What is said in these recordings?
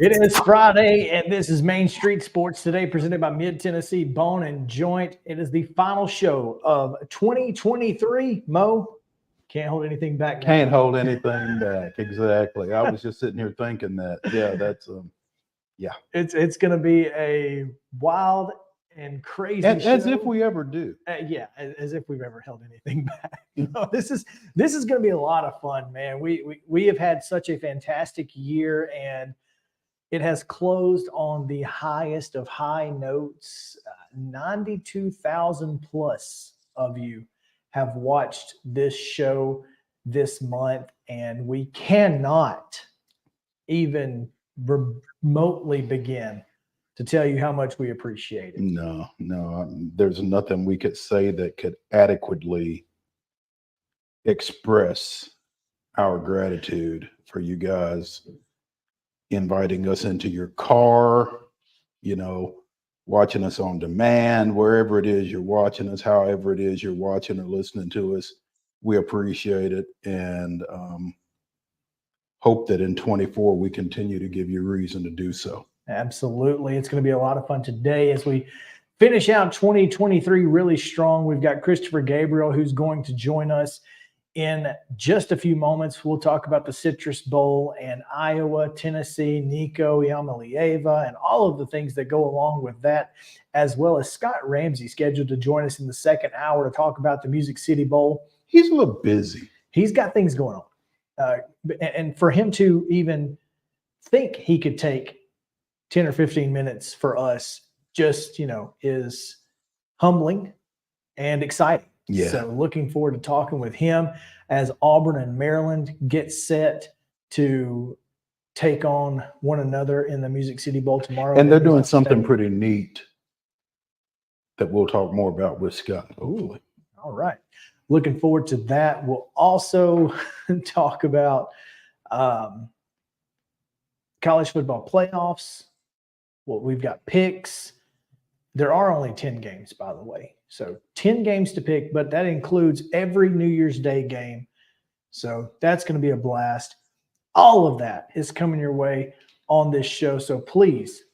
It is Friday, and this is Main Street Sports Today, presented by Mid-Tennessee Bone and Joint. It is the final show of 2023. Mo, can't hold anything back now. Can't hold anything back. Exactly. I was just sitting here thinking that. Yeah, that's yeah. It's going to be a wild and crazy show. As if we ever do. Yeah, as if we've ever held anything back. No, this is going to be a lot of fun, man. We have had such a fantastic year, and it has closed on the highest of high notes. 92,000 plus of you have watched this show this month, and we cannot even remotely begin to tell you how much we appreciate it. No, there's nothing we could say that could adequately express our gratitude for you guys inviting us into your car, watching us on demand, wherever it is you're watching us, however it is you're watching or listening to us. We appreciate it, and hope that in 24 we continue to give you reason to do so. Absolutely. It's going to be a lot of fun today as we finish out 2023 really strong. We've got Christopher Gabriel, who's going to join us in just a few moments. We'll talk about the Citrus Bowl and Iowa, Tennessee, Nico Iamaleava, and all of the things that go along with that, as well as Scott Ramsey, scheduled to join us in the second hour to talk about the Music City Bowl. He's a little busy. He's got things going on. And for him to even think he could take 10 or 15 minutes for us just, is humbling and exciting. Yeah. So looking forward to talking with him as Auburn and Maryland get set to take on one another in the Music City Bowl tomorrow. And they're doing something pretty neat that we'll talk more about with Scott. Ooh, all right. Looking forward to that. We'll also talk about college football playoffs. Well, we've got picks. There are only 10 games, by the way. So 10 games to pick, but that includes every New Year's Day game. So that's going to be a blast. All of that is coming your way on this show. So please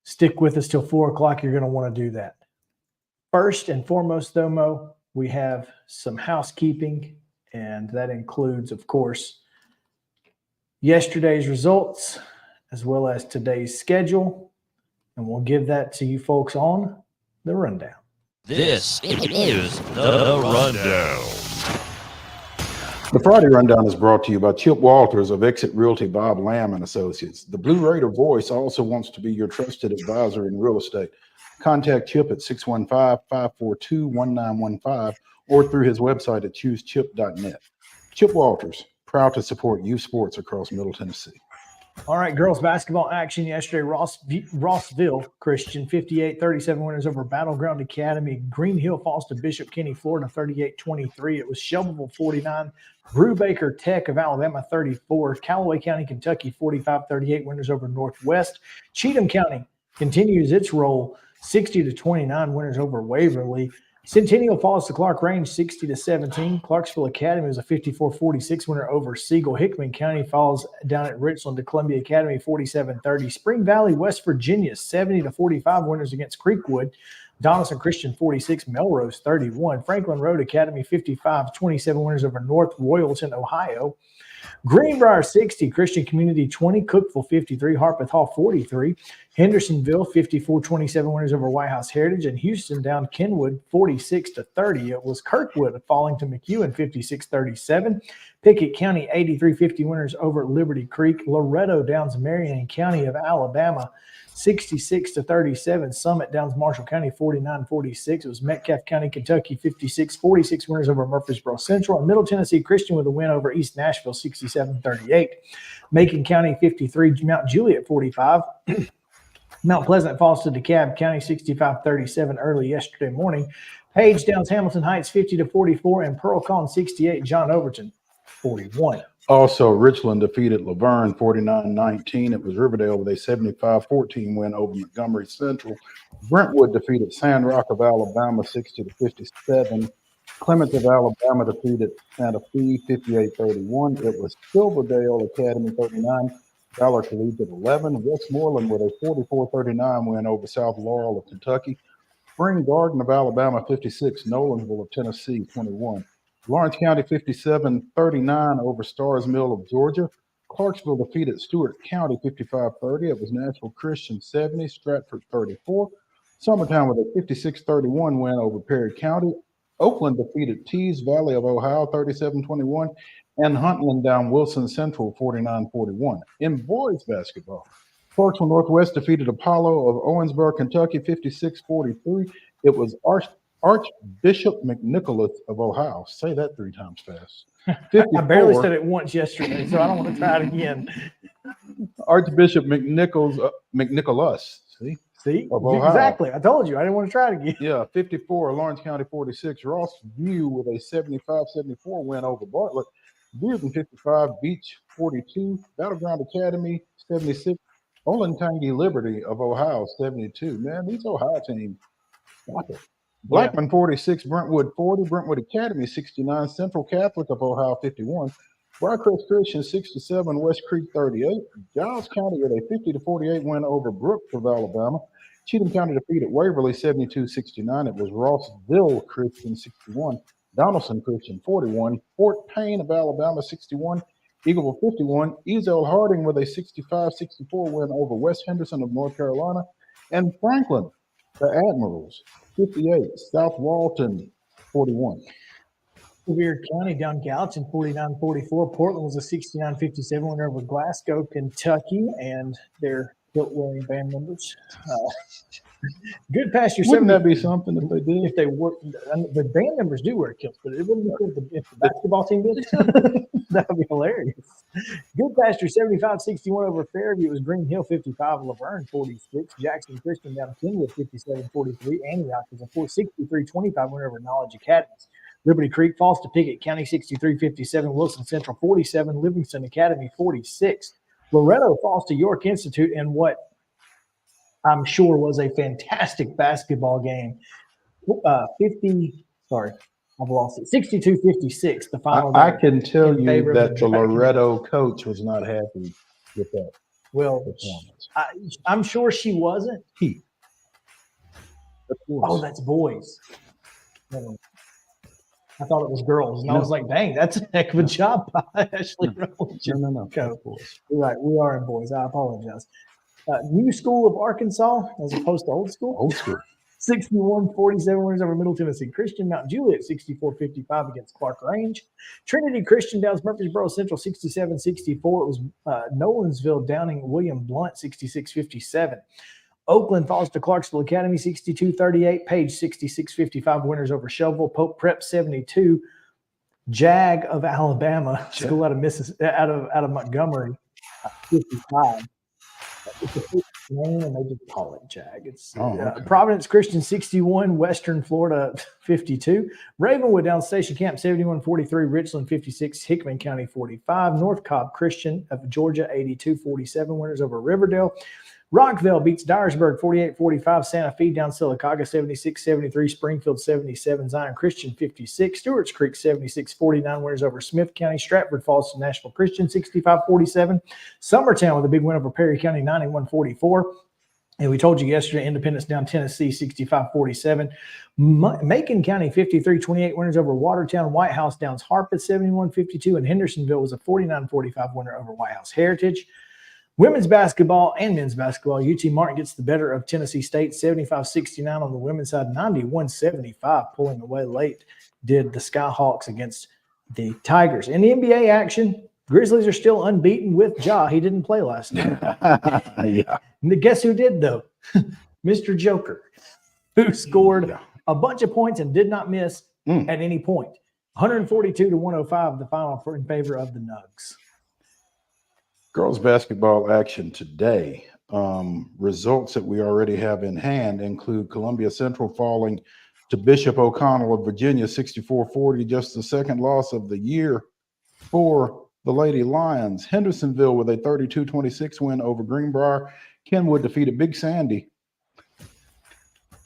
stick with us till 4 o'clock. You're going to want to do that. First and foremost, though, Mo, we have some housekeeping, and that includes, of course, yesterday's results, as well as today's schedule, and we'll give that to you folks on the rundown. This is the Rundown. The Friday Rundown is brought to you by Chip Walters of Exit Realty Bob Lamb and Associates. The Blue Raider voice also wants to be your trusted advisor in real estate. Contact Chip at 615-542-1915 or through his website at choosechip.net. Chip Walters, proud to support youth sports across Middle Tennessee. All right, girls basketball action yesterday. Rossville Christian, 58-37 winners over Battleground Academy. Green Hill falls to Bishop Kenny, Florida, 38-23. It was Shelbyville, 49. Brubaker Tech of Alabama, 34. Callaway County, Kentucky, 45-38 winners over Northwest. Cheatham County continues its roll, 60-29 winners over Waverly. Centennial falls to Clark Range, 60-17. Clarksville Academy was a 54-46 winner over Siegel. Hickman County falls down at Richland to Columbia Academy, 47-30. Spring Valley, West Virginia, 70-45 winners against Creekwood. Donaldson Christian, 46. Melrose, 31. Franklin Road Academy, 55-27 winners over North Royalton, Ohio. Greenbrier, 60. Christian Community, 20. Cookville, 53. Harpeth Hall, 43. Hendersonville, 54-27 winners over White House Heritage. And Houston down Kenwood, 46-30. It was Kirkwood falling to McEwen, 56-37. Pickett County, 83-50 winners over Liberty Creek. Loretto downs Marion County of Alabama, 66-37. Summit downs Marshall County, 49-46. It was Metcalfe County, Kentucky, 56-46 winners over Murfreesboro Central. And Middle Tennessee Christian with a win over East Nashville, 67-38. Macon County, 53. Mount Juliet, 45. Mount Pleasant falls to DeKalb County, 65-37 early yesterday morning. Page downs Hamilton Heights, 50-44. And Pearl Collin, 68. John Overton, 41. Also, Richland defeated Laverne 49-19. It was Riverdale with a 75-14 win over Montgomery Central. Brentwood defeated Sandrock of Alabama 60-57. Clements of Alabama defeated Santa Fe 58-31. It was Silverdale Academy 39. Valor Collegiate 11. Westmoreland with a 44-39 win over South Laurel of Kentucky. Spring Garden of Alabama 56. Nolansville of Tennessee 21. Lawrence County 57-39 over Starrs Mill of Georgia. Clarksville defeated Stewart County 55-30. It was Nashville Christian 70. Stratford 34. Summertown with a 56-31 win over Perry County. Oakland defeated Tees Valley of Ohio 37-21, and Huntland down Wilson Central 49-41. In boys basketball, Clarksville Northwest defeated Apollo of Owensboro, Kentucky 56-43. It was Archbishop McNicholas of Ohio. Say that 3 times fast. I barely said it once yesterday, so I don't want to try it again. Archbishop McNicholas. See? Of Ohio. Exactly. I told you. I didn't want to try it again. Yeah, 54. Lawrence County 46. Ross View with a 75-74 win over Bartlett. Bearden 55. Beach 42. Battleground Academy 76. Olentangy Liberty of Ohio 72. Man, these Ohio teams. Stop it. Blackman 46. Brentwood 40. Brentwood Academy 69. Central Catholic of Ohio 51. Briarcrest Christian 67, West Creek 38. Giles County with a 50-48 win over Brooks of Alabama. Cheatham County defeated Waverly 72-69. It was Rossville Christian 61, Donaldson Christian 41, Fort Payne of Alabama 61, Eagleville 51, Ezel Harding with a 65-64 win over West Henderson of North Carolina, and Franklin, the Admirals 58, South Walton 41. Sevier County down Gallatin 49-44. Portland was a 69-57 winner over Glasgow, Kentucky, and their kilt-wearing band members. Good pasture. Wouldn't that be something if they did? If they were, the band members do wear kilts, but it wouldn't be cool if the basketball team did. That would be hilarious. Good pasture 75-61 over Fairview. It was Green Hill 55, Laverne 46, Jackson Christian down Kenwood 57-43. Antioch was a 63-25 winner over Knowledge Academies. Liberty Creek falls to Pickett County 63-57, Wilson Central 47, Livingston Academy 46. Loretto falls to York Institute in what I'm sure was a fantastic basketball game. 62-56, the final. I can tell you that the Dragons. Loretto coach was not happy with that performance. I'm sure she wasn't. Oh, that's boys. I thought it was girls, and I was like, dang, that's a heck of a job by Ashley Rowland. No. You're right. We are in boys. I apologize. New School of Arkansas as opposed to Old School. Old School. 61-47 winners over Middle Tennessee Christian. Mount Juliet 64-55 against Clark Range. Trinity Christian downs Murfreesboro Central 67-64. It was Nolansville downing William Blunt 66-57. Oakland falls to Clarksville Academy 62-38. Page 66-55 winners over Shelville. Pope Prep 72. Jag of Alabama, school out of out of Montgomery 55. It's a big name, and they just call it Jag. It's okay. Providence Christian 61, Western Florida 52. Ravenwood down Station Camp 71-43, Richland 56, Hickman County 45, North Cobb Christian of Georgia 82-47 winners over Riverdale. Rockville beats Dyersburg 48-45. Santa Fe down Sylacauga 76-73. Springfield 77. Zion Christian 56. Stewart's Creek 76-49 winners over Smith County. Stratford falls to Nashville Christian 65-47. Summertown with a big win over Perry County 91-44. And we told you yesterday, Independence down Tennessee 65-47. Macon County 53-28 winners over Watertown. White House downs Harpeth 71-52. And Hendersonville was a 49-45 winner over White House Heritage. Women's basketball and men's basketball, UT Martin gets the better of Tennessee State, 75-69 on the women's side, 91-75, pulling away late, did the Skyhawks against the Tigers. In the NBA action, Grizzlies are still unbeaten with Ja. He didn't play last night. Yeah. And guess who did, though? Mr. Joker, who scored a bunch of points and did not miss at any point. 142-105, the final in favor of the Nugs. Girls basketball action today. Results that we already have in hand include Columbia Central falling to Bishop O'Connell of Virginia 64-40, just the second loss of the year for the Lady Lions. Hendersonville with a 32-26 win over Greenbrier. Kenwood defeated Big Sandy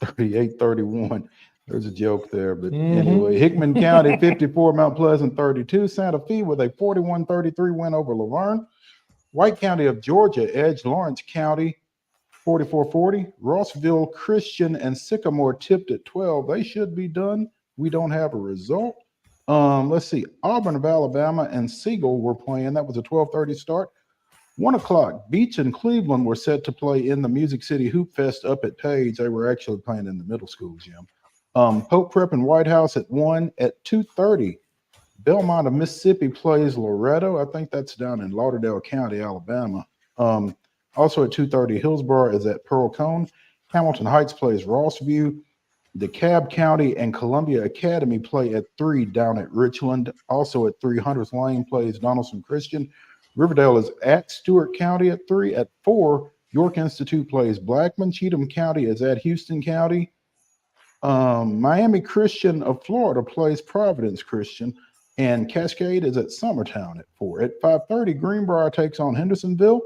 38-31. There's a joke there, but anyway. Hickman County 54, Mount Pleasant 32. Santa Fe with a 41-33 win over Laverne. White County of Georgia, Edge Lawrence County, 44-40. Rossville Christian and Sycamore tipped at 12. They should be done. We don't have a result. Let's see. Auburn of Alabama and Siegel were playing. That was a 12:30 start. 1 o'clock. Beach and Cleveland were set to play in the Music City Hoop Fest up at Page. They were actually playing in the middle school gym. Pope Prep and White House at 1. At 2:30. Belmont of Mississippi plays Loretto. I think that's down in Lauderdale County, Alabama. Also at 2:30, Hillsborough is at Pearl Cone. Hamilton Heights plays Rossview. DeKalb County and Columbia Academy play at 3 down at Richland. Also at 3, Hunters Lane plays Donaldson Christian. Riverdale is at Stewart County at 3. At 4, York Institute plays Blackman. Cheatham County is at Houston County. Miami Christian of Florida plays Providence Christian. And Cascade is at Summertown at 4. At 5:30, Greenbrier takes on Hendersonville.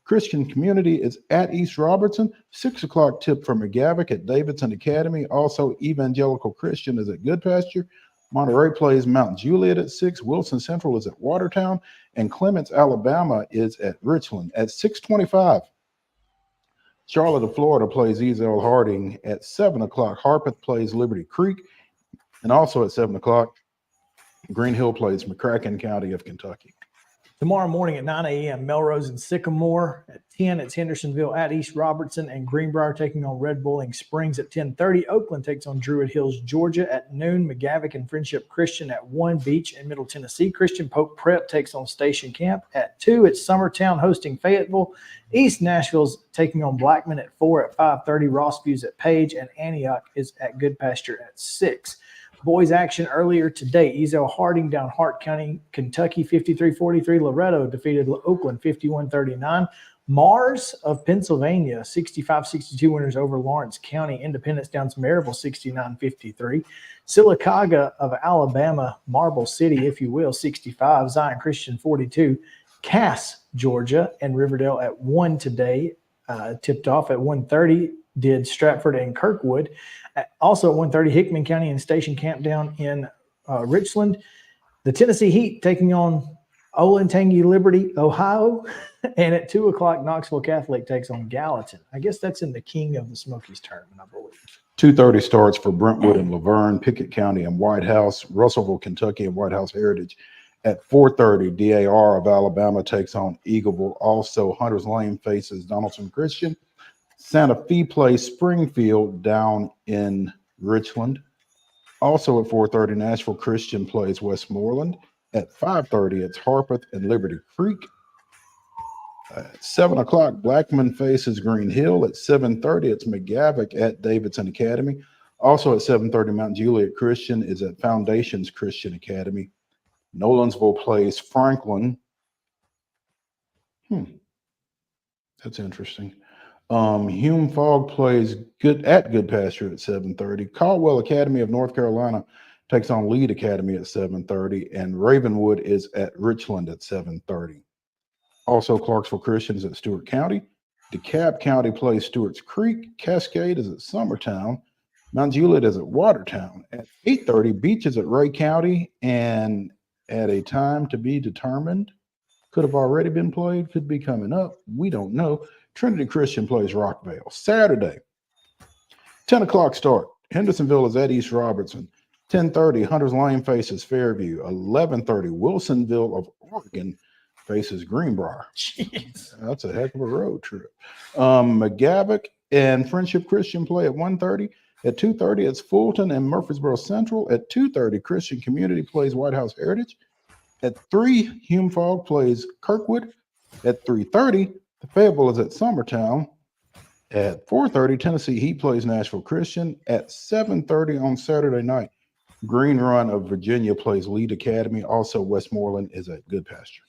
Christian Community is at East Robertson. 6 o'clock tip for McGavock at Davidson Academy. Also, Evangelical Christian is at Goodpasture. Monterey plays Mount Juliet at 6. Wilson Central is at Watertown. And Clements, Alabama is at Richland at 6:25. Charlotte of Florida plays Ezel Harding at 7 o'clock. Harpeth plays Liberty Creek. And also at 7 o'clock, Green Hill plays McCracken County of Kentucky. Tomorrow morning at 9 a.m., Melrose and Sycamore. At 10, it's Hendersonville at East Robertson and Greenbrier taking on Red Bowling Springs at 10:30. Oakland takes on Druid Hills, Georgia at noon. McGavock and Friendship Christian at 1. Beach and Middle Tennessee Christian. Pope Prep takes on Station Camp at 2. It's Summertown hosting Fayetteville. East Nashville's taking on Blackman at 4. At 5:30, Rossview's at Page, and Antioch is at Goodpasture at 6. Boys action earlier today. Ezel Harding down Hart County, Kentucky, 53-43. Loretto defeated Oakland, 51-39. Mars of Pennsylvania, 65-62 winners over Lawrence County. Independence down Maryville, 69-53. Sylacauga of Alabama, Marble City, if you will, 65. Zion Christian, 42. Cass, Georgia, and Riverdale at 1 today. Tipped off at 1:30. Did Stratford and Kirkwood. Also at 1:30, Hickman County and Station Camp down in Richland. The Tennessee Heat taking on Olentangy Liberty, Ohio. And at 2 o'clock, Knoxville Catholic takes on Gallatin. I guess that's in the King of the Smokies tournament, I believe. 2:30 starts for Brentwood and Laverne, Pickett County and White House, Russellville, Kentucky and White House Heritage. At 4:30, DAR of Alabama takes on Eagleville. Also, Hunters Lane faces Donaldson Christian. Santa Fe plays Springfield down in Richland. Also at 4:30, Nashville Christian plays Westmoreland. At 5:30, it's Harpeth and Liberty Creek. At 7 o'clock, Blackman faces Green Hill. At 7:30, it's McGavock at Davidson Academy. Also at 7:30, Mount Juliet Christian is at Foundations Christian Academy. Nolansville plays Franklin. That's interesting. Hume Fogg plays at Goodpasture at 7:30. Caldwell Academy of North Carolina takes on Lead Academy at 7:30. And Ravenwood is at Richland at 7:30. Also, Clarksville Christian is at Stewart County. DeKalb County plays Stewart's Creek. Cascade is at Summertown. Mount Juliet is at Watertown. At 8:30, Beach is at Ray County. And at a time to be determined, could have already been played, could be coming up. We don't know. Trinity Christian plays Rockvale. Saturday, 10 o'clock start. Hendersonville is at East Robertson. 10:30, Hunters Lane faces Fairview. 11:30, Wilsonville of Oregon faces Greenbrier. Jeez. That's a heck of a road trip. McGavock and Friendship Christian play at 1:30. At 2:30, it's Fulton and Murfreesboro Central. At 2:30, Christian Community plays White House Heritage. At 3, Hume Fogg plays Kirkwood. At 3:30, the Fayetteville is at Summertown. At 4:30, Tennessee Heat plays Nashville Christian. At 7:30 on Saturday night, Green Run of Virginia plays Lead Academy. Also, Westmoreland is at Goodpasture.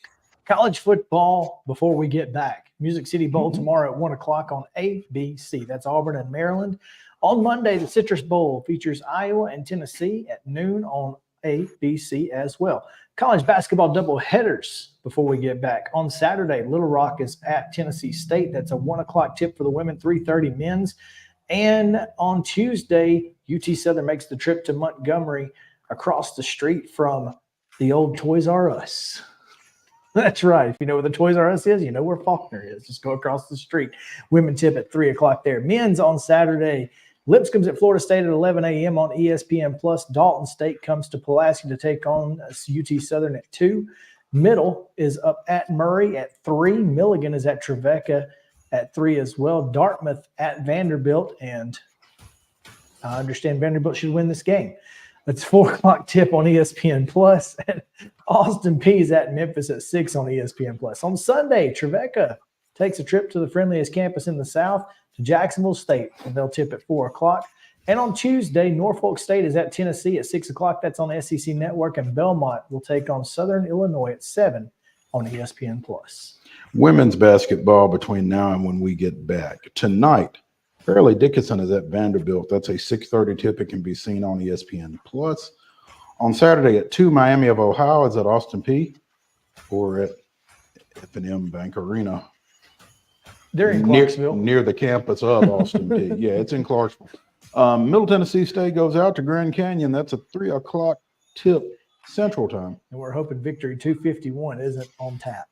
College football before we get back. Music City Bowl tomorrow at 1 o'clock on ABC. That's Auburn and Maryland. On Monday, the Citrus Bowl features Iowa and Tennessee at noon on ABC as well. College basketball double headers before we get back. On Saturday, Little Rock is at Tennessee State. That's a 1 o'clock tip for the women, 3:30 men's. And on Tuesday, UT Southern makes the trip to Montgomery across the street from the old Toys R Us. That's right. If you know where the Toys R Us is, you know where Faulkner is. Just go across the street. Women tip at 3 o'clock there. Men's on Saturday. Lipscomb's at Florida State at 11 a.m. on ESPN+. Dalton State comes to Pulaski to take on UT Southern at 2. Middle is up at Murray at 3. Milligan is at Trevecca at 3 as well. Dartmouth at Vanderbilt, and I understand Vanderbilt should win this game. It's 4 o'clock tip on ESPN+. And Austin Peay's at Memphis at 6 on ESPN+. On Sunday, Trevecca takes a trip to the friendliest campus in the South, to Jacksonville State, and they'll tip at 4 o'clock. And on Tuesday, Norfolk State is at Tennessee at 6 o'clock. That's on the SEC Network. And Belmont will take on Southern Illinois at 7 on ESPN+. Women's basketball between now and when we get back. Tonight, Fairleigh Dickinson is at Vanderbilt. That's a 6:30 tip. It can be seen on ESPN+. On Saturday at 2, Miami of Ohio is at Austin Peay, or at F&M Bank Arena. They're in Clarksville. Near the campus of Austin Peay. Yeah, it's in Clarksville. Middle Tennessee State goes out to Grand Canyon. That's a 3 o'clock tip Central Time. And we're hoping Victory 251 isn't on tap.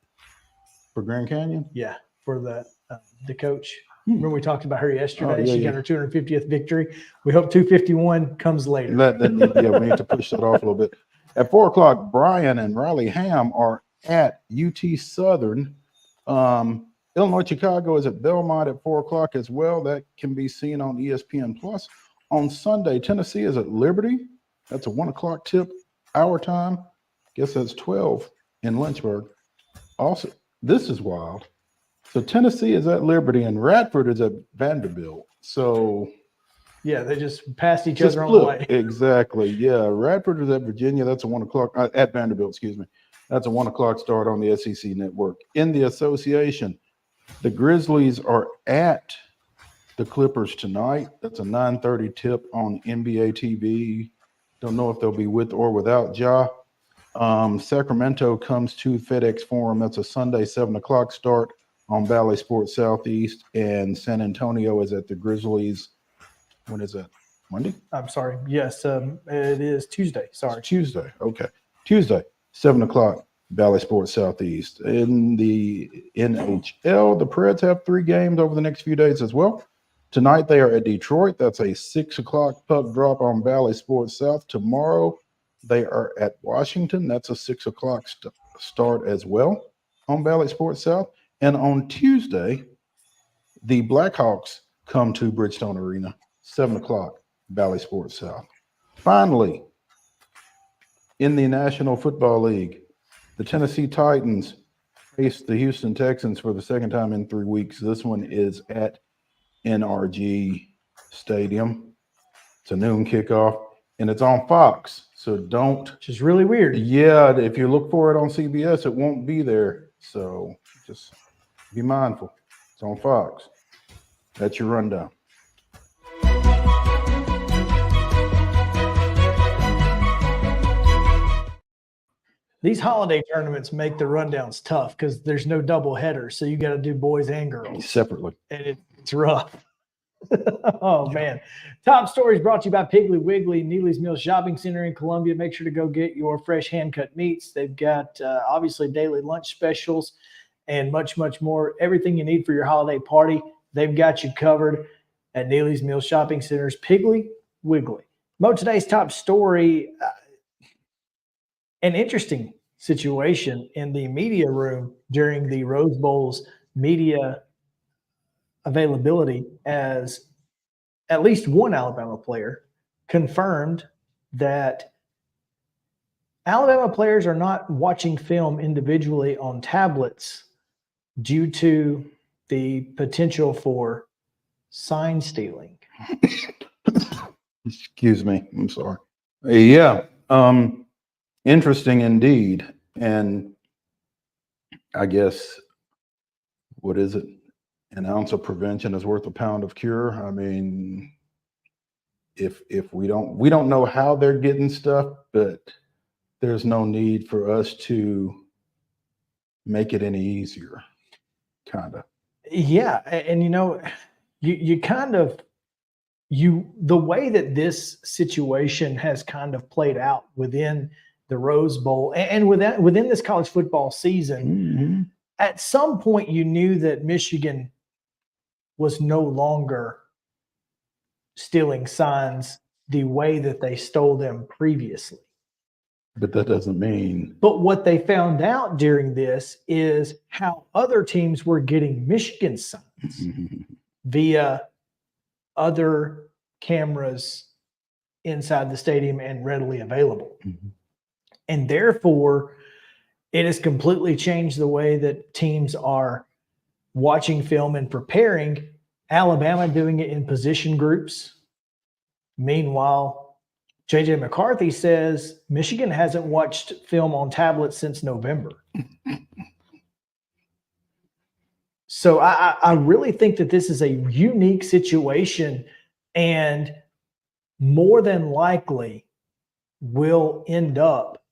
For Grand Canyon? Yeah, for the coach. Remember we talked about her yesterday? Yeah, she got her 250th victory. We hope 251 comes later. Yeah, we need to push that off a little bit. At 4 o'clock, Bryan and Riley Ham are at UT Southern. Illinois Chicago is at Belmont at 4 o'clock as well. That can be seen on ESPN+. On Sunday, Tennessee is at Liberty. That's a 1 o'clock tip, our time. Guess that's 12 in Lynchburg. Also, this is wild. So Tennessee is at Liberty and Radford is at Vanderbilt. So yeah, they just passed each other on the way. Exactly. Yeah, Radford is at Virginia. That's a 1 o'clock at Vanderbilt. Excuse me. That's a 1 o'clock start on the SEC Network. In the association, the Grizzlies are at the Clippers tonight. That's a 9:30 tip on NBA TV. Don't know if they'll be with or without Ja. Sacramento comes to FedEx Forum. That's a Sunday 7 o'clock start on Valley Sports Southeast. And San Antonio is at the Grizzlies. When is that? Monday? I'm sorry. Yes, it is Tuesday. Sorry. It's Tuesday. Okay. Tuesday, 7 o'clock. Valley Sports Southeast. In the NHL, the Preds have 3 games over the next few days as well. Tonight they are at Detroit. That's a 6 o'clock puck drop on Valley Sports South. Tomorrow they are at Washington. That's a 6 o'clock start as well on Valley Sports South. And on Tuesday, the Blackhawks come to Bridgestone Arena, 7 o'clock, Valley Sports South. Finally, in the National Football League, the Tennessee Titans face the Houston Texans for the second time in 3 weeks. This one is at NRG Stadium. It's a noon kickoff, and it's on Fox. So don't. Which is really weird. Yeah, if you look for it on CBS, it won't be there. So just be mindful. It's on Fox. That's your rundown. These holiday tournaments make the rundowns tough because there's no double headers. So you got to do boys and girls Separately. and it's rough. Oh, man. Top stories brought to you by Piggly Wiggly, Neely's Mill Shopping Center in Columbia. Make sure to go get your fresh hand-cut meats. They've got, obviously, daily lunch specials and much, much more. Everything you need for your holiday party, they've got you covered at Neely's Mill Shopping Center's Piggly Wiggly. Mo, today's top story, an interesting situation in the media room during the Rose Bowl's media availability, as at least one Alabama player confirmed that Alabama players are not watching film individually on tablets due to the potential for sign stealing. Excuse me. I'm sorry. Yeah. Interesting indeed. And I guess, what is it? An ounce of prevention is worth a pound of cure. I mean, if we don't know how they're getting stuff, but there's no need for us to make it any easier, kind of. Yeah. And you kind of, the way that this situation has kind of played out within the Rose Bowl, and within this college football season, at some point you knew that Michigan was no longer stealing signs the way that they stole them previously. But that doesn't mean. But what they found out during this is how other teams were getting Michigan signs via other cameras inside the stadium and readily available. And therefore, it has completely changed the way that teams are watching film and preparing. Alabama doing it in position groups. Meanwhile, J.J. McCarthy says Michigan hasn't watched film on tablets since November. So I really think that this is a unique situation, and more than likely will end up,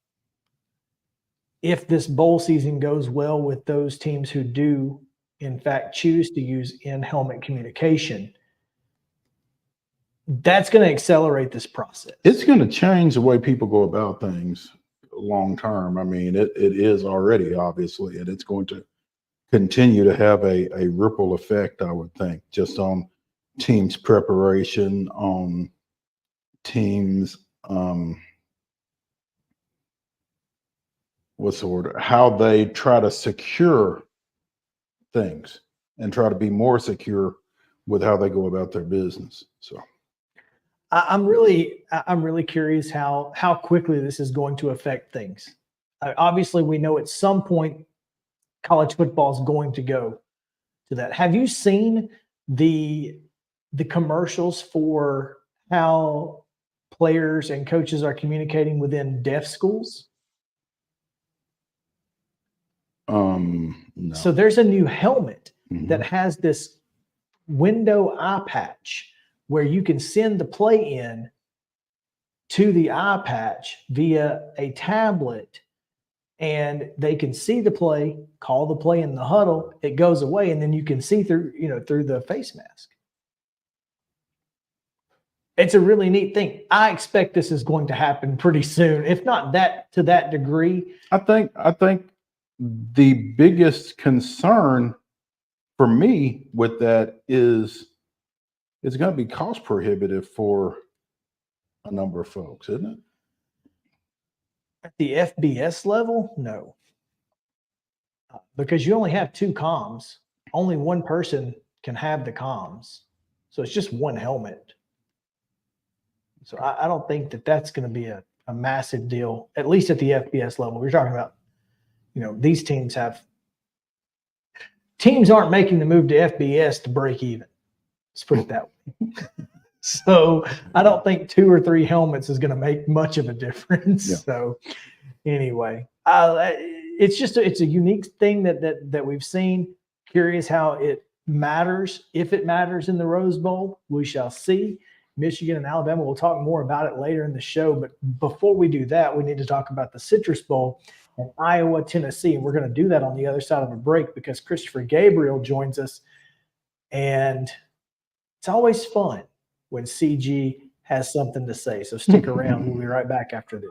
if this bowl season goes well with those teams who do, in fact, choose to use in-helmet communication, that's going to accelerate this process. It's going to change the way people go about things long term. I mean, it is already, obviously, and it's going to continue to have a ripple effect, I would think, just on teams' preparation, on teams, what's the word, how they try to secure things and try to be more secure with how they go about their business. So I'm really curious how quickly this is going to affect things. Obviously, we know at some point college football is going to go to that. Have you seen the commercials for how players and coaches are communicating within deaf schools? no. So there's a new helmet that has this window eye patch where you can send the play in to the eye patch via a tablet, and they can see the play, call the play in the huddle, it goes away, and then you can see through the face mask. It's a really neat thing. I expect this is going to happen pretty soon, if not that to that degree. I think the biggest concern for me with that is it's going to be cost prohibitive for a number of folks, isn't it? At the FBS level, no. Because you only have two comms. Only one person can have the comms. So it's just one helmet. So I don't think that that's going to be a massive deal, at least at the FBS level. We're talking about, these teams aren't making the move to FBS to break even. Let's put it that way. So I don't think 2 or 3 helmets is going to make much of a difference. Yeah. So anyway, it's a unique thing that we've seen. Curious how it matters. If it matters in the Rose Bowl, we shall see. Michigan and Alabama, we'll talk more about it later in the show. But before we do that, we need to talk about the Citrus Bowl in Iowa, Tennessee. And we're going to do that on the other side of a break because Christopher Gabriel joins us. And it's always fun when CG has something to say. So stick around. We'll be right back after this.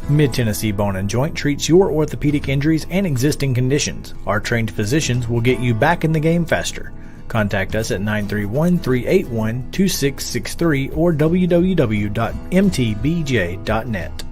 Mid-Tennessee Bone & Joint treats your orthopedic injuries and existing conditions. Our trained physicians will get you back in the game faster. Contact us at 931-381-2663 or www.mtbj.net.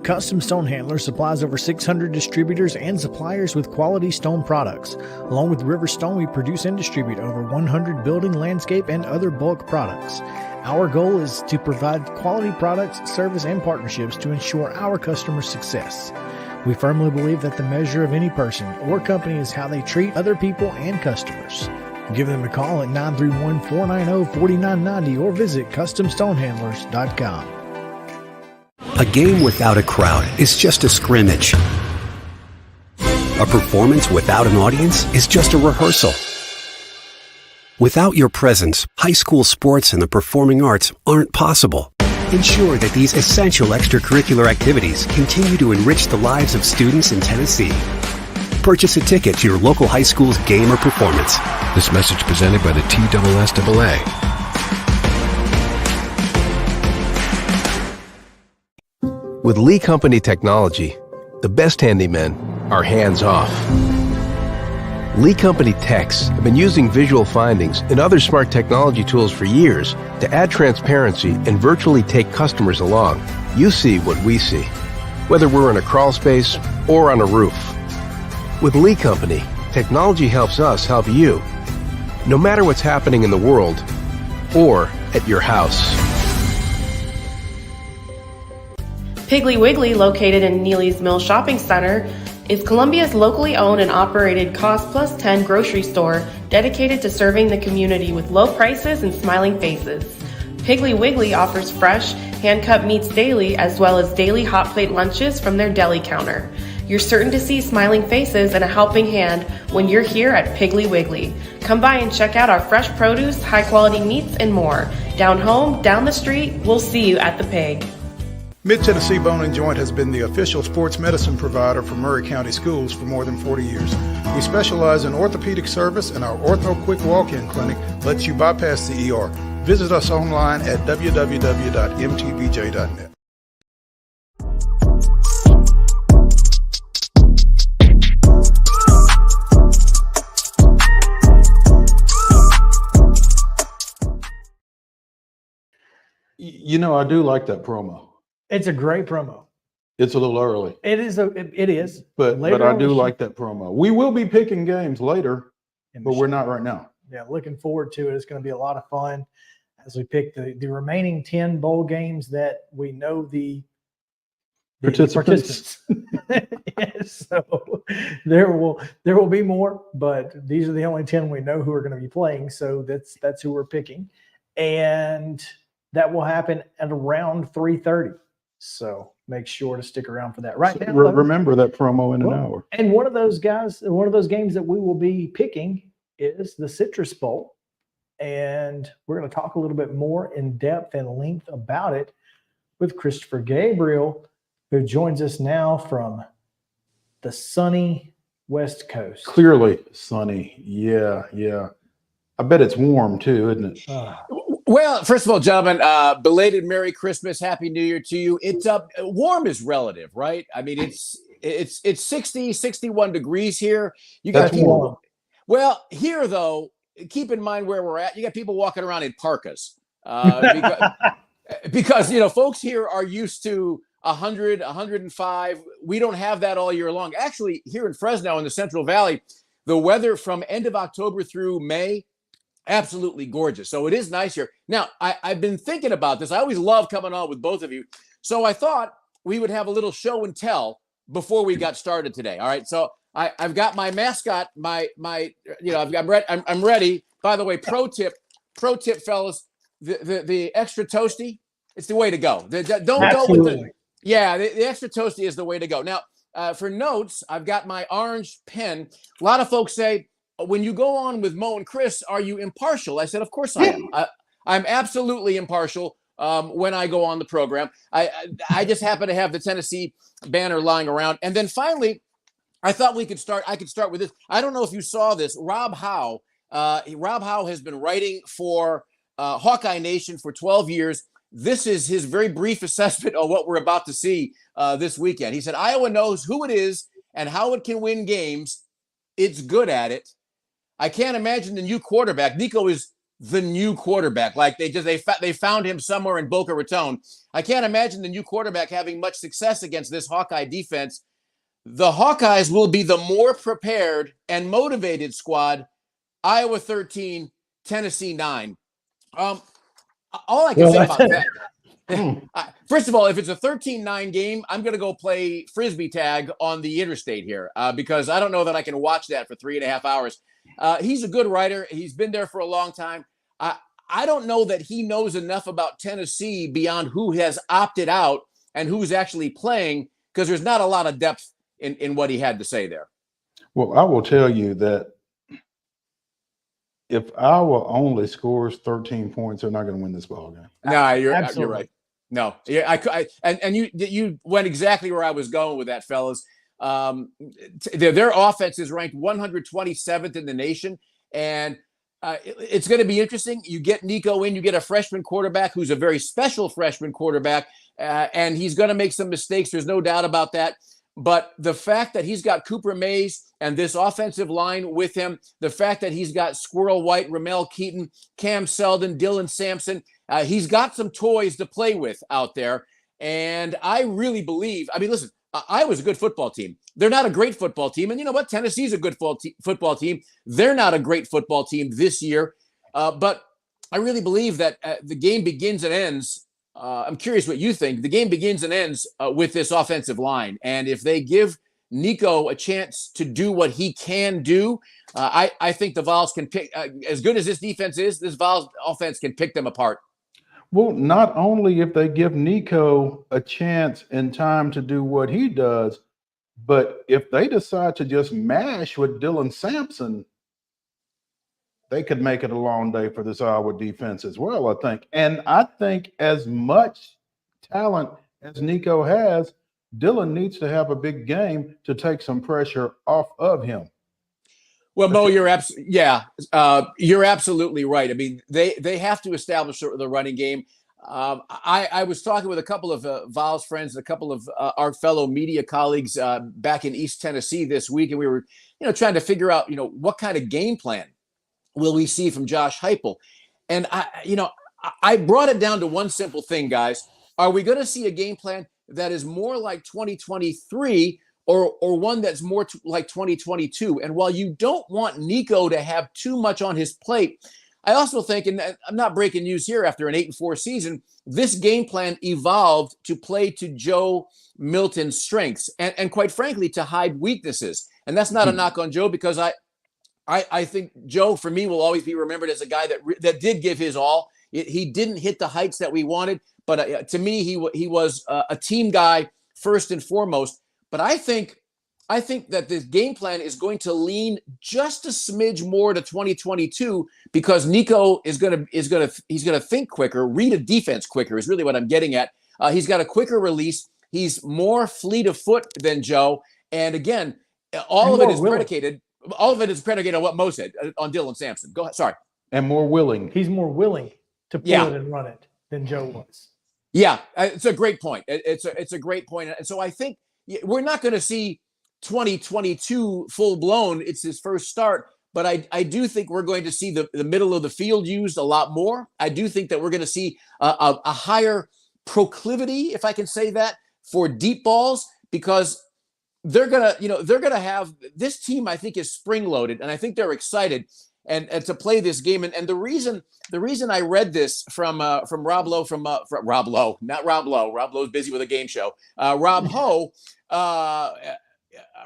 Custom Stone Handler supplies over 600 distributors and suppliers with quality stone products. Along with River Stone, we produce and distribute over 100 building, landscape, and other bulk products. Our goal is to provide quality products, service, and partnerships to ensure our customers' success. We firmly believe that the measure of any person or company is how they treat other people and customers. Give them a call at 931-490-4990 or visit CustomStonehandlers.com. A game without a crowd is just a scrimmage. A A performance without an audience is just a rehearsal. Without your presence, high school sports and the performing arts aren't possible. Ensure that these essential extracurricular activities continue to enrich the lives of students in Tennessee. Purchase a ticket to your local high school's game or performance. This message presented by the TSSAA. With Lee Company technology, the best handymen are hands-off. Lee Company techs have been using visual findings and other smart technology tools for years to add transparency and virtually take customers along. You see what we see, whether we're in a crawl space or on a roof. With Lee Company, technology helps us help you, no matter what's happening in the world or at your house. Piggly Wiggly, located in Neely's Mill Shopping Center, is Columbia's locally owned and operated Cost Plus 10 grocery store dedicated to serving the community with low prices and smiling faces. Piggly Wiggly offers fresh, hand-cut meats daily as well as daily hot plate lunches from their deli counter. You're certain to see smiling faces and a helping hand when you're here at Piggly Wiggly. Come by and check out our fresh produce, high-quality meats, and more. Down home, down the street, we'll see you at the Pig. Mid-Tennessee Bone & Joint has been the official sports medicine provider for Murray County Schools for more than 40 years. We specialize in orthopedic service, and our Ortho Quick Walk-In Clinic lets you bypass the ER. Visit us online at www.mtbj.net. You know, I do like that promo. It's a great promo. It's a little early. It is. But Later I on do this like that promo. We will be picking games later, but we're not right now. Yeah, looking forward to it. It's going to be a lot of fun as we pick the remaining 10 bowl games that we know the participants. Yes, so there will be more, but these are the only 10 we know who are going to be playing. So that's who we're picking, and that will happen at around 3:30. So make sure to stick around for that. Right now, remember that promo in an hour. And one of those games that we will be picking is the Citrus Bowl. And we're going to talk a little bit more in depth and length about it with Christopher Gabriel, who joins us now from the sunny West Coast. Clearly sunny. Yeah. I bet it's warm too, isn't it? Well, first of all, gentlemen, belated Merry Christmas, Happy New Year to you. It's warm is relative, right? I mean, it's 60, 61 degrees here. You got That's people. warm. Well, here though, keep in mind where we're at. You got people walking around in parkas because folks here are used to 100, 105. We don't have that all year long. Actually, here in Fresno in the Central Valley, the weather from end of October through May, absolutely gorgeous. So it is nice here. Now, I've been thinking about this. I always love coming on with both of you. So I thought we would have a little show and tell before we got started today. All right. So I've got my mascot, I'm ready. By the way, pro tip, fellas, the extra toasty, it's the way to go. Don't go with the extra toasty is the way to go. Now, for notes, I've got my orange pen. A lot of folks say, when you go on with Mo and Chris, are you impartial? I said, of course I am. I'm absolutely impartial when I go on the program. I just happen to have the Tennessee banner lying around. And then finally, I thought I could start with this. I don't know if you saw this. Rob Howe has been writing for Hawkeye Nation for 12 years. This is his very brief assessment of what we're about to see this weekend. He said, Iowa knows who it is and how it can win games. It's good at it. I can't imagine the new quarterback. Nico is the new quarterback. Like they found him somewhere in Boca Raton. I can't imagine the new quarterback having much success against this Hawkeye defense. The Hawkeyes will be the more prepared and motivated squad. Iowa 13, Tennessee 9. All I can say about that. First of all, if it's a 13-9 game, I'm going to go play Frisbee tag on the interstate here because I don't know that I can watch that for 3.5 hours. He's a good writer. He's been there for a long time. I don't know that he knows enough about Tennessee beyond who has opted out and who's actually playing because there's not a lot of depth in what he had to say there. Well, I will tell you that if Iowa only scores 13 points, they're not going to win this ball game. No, you're Absolutely. right. No, yeah, and you went exactly where I was going with that, fellas. Their offense is ranked 127th in the nation, and it's going to be interesting. You get Nico in, you get a freshman quarterback who's a very special freshman quarterback, and he's going to make some mistakes. There's no doubt about that. But the fact that he's got Cooper Mays and this offensive line with him, the fact that he's got Squirrel White, Ramel Keaton, Cam Seldon, Dylan Sampson, he's got some toys to play with out there. And I really believe, I mean, listen, Iowa's a good football team. They're not a great football team. And you know what? Tennessee's a good football team. They're not a great football team this year. But I really believe that the game begins and ends. I'm curious what you think. The game begins and ends with this offensive line. And if they give Nico a chance to do what he can do, I think the Vols can pick, as good as this defense is, this Vols offense can pick them apart. Well, not only if they give Nico a chance and time to do what he does, but if they decide to just mash with Dylan Sampson, they could make it a long day for this Iowa defense as well, I think. And I think as much talent as Nico has, Dylan needs to have a big game to take some pressure off of him. Well, Mo, you're absolutely right. I mean, they have to establish the running game. I was talking with a couple of Vols friends, a couple of our fellow media colleagues back in East Tennessee this week, and we were, trying to figure out, what kind of game plan will we see from Josh Heupel. And I brought it down to one simple thing, guys. Are we going to see a game plan that is more like 2023 or one that's more like 2022? And while you don't want Nico to have too much on his plate, I also think, and I'm not breaking news here after an 8-4 season, this game plan evolved to play to Joe Milton's strengths and quite frankly, to hide weaknesses. And that's not a knock on Joe, because I think Joe, for me, will always be remembered as a guy that did give his all. He didn't hit the heights that we wanted, but to me, he was a team guy first and foremost. But I think that this game plan is going to lean just a smidge more to 2022, because Nico he's going to think quicker, read a defense quicker is really what I'm getting at. He's got a quicker release. He's more fleet of foot than Joe, and again, all of it is predicated on what Mo said on Dylan Sampson. Go ahead. Sorry. And more willing. He's more willing to pull it and run it than Joe was. Yeah, it's a great point. It's a great point. And so I think we're not going to see 2022 full blown. It's his first start, but I do think we're going to see the middle of the field used a lot more. I do think that we're going to see a higher proclivity, if I can say that, for deep balls, because they're gonna have this team. I think is spring loaded, and I think they're excited and to play this game. And the reason I read this from Rob Lowe, from Rob Lowe, not Rob Lowe. Rob Lowe's busy with a game show. Rob Howe,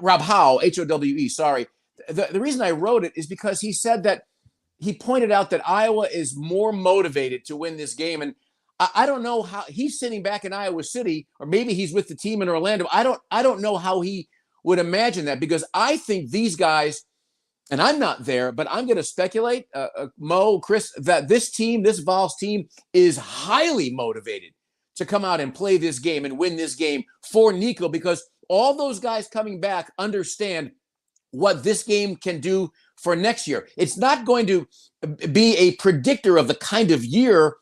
Rob Howe, Howe. Sorry. The reason I wrote it is because he said that he pointed out that Iowa is more motivated to win this game, and I don't know how he's sitting back in Iowa City, or maybe he's with the team in Orlando. I don't know how he would imagine that, because I think these guys, and I'm not there, but I'm going to speculate, Mo, Chris, that this Vols team is highly motivated to come out and play this game and win this game for Nico, because all those guys coming back understand what this game can do for next year. It's not going to be a predictor of the kind of year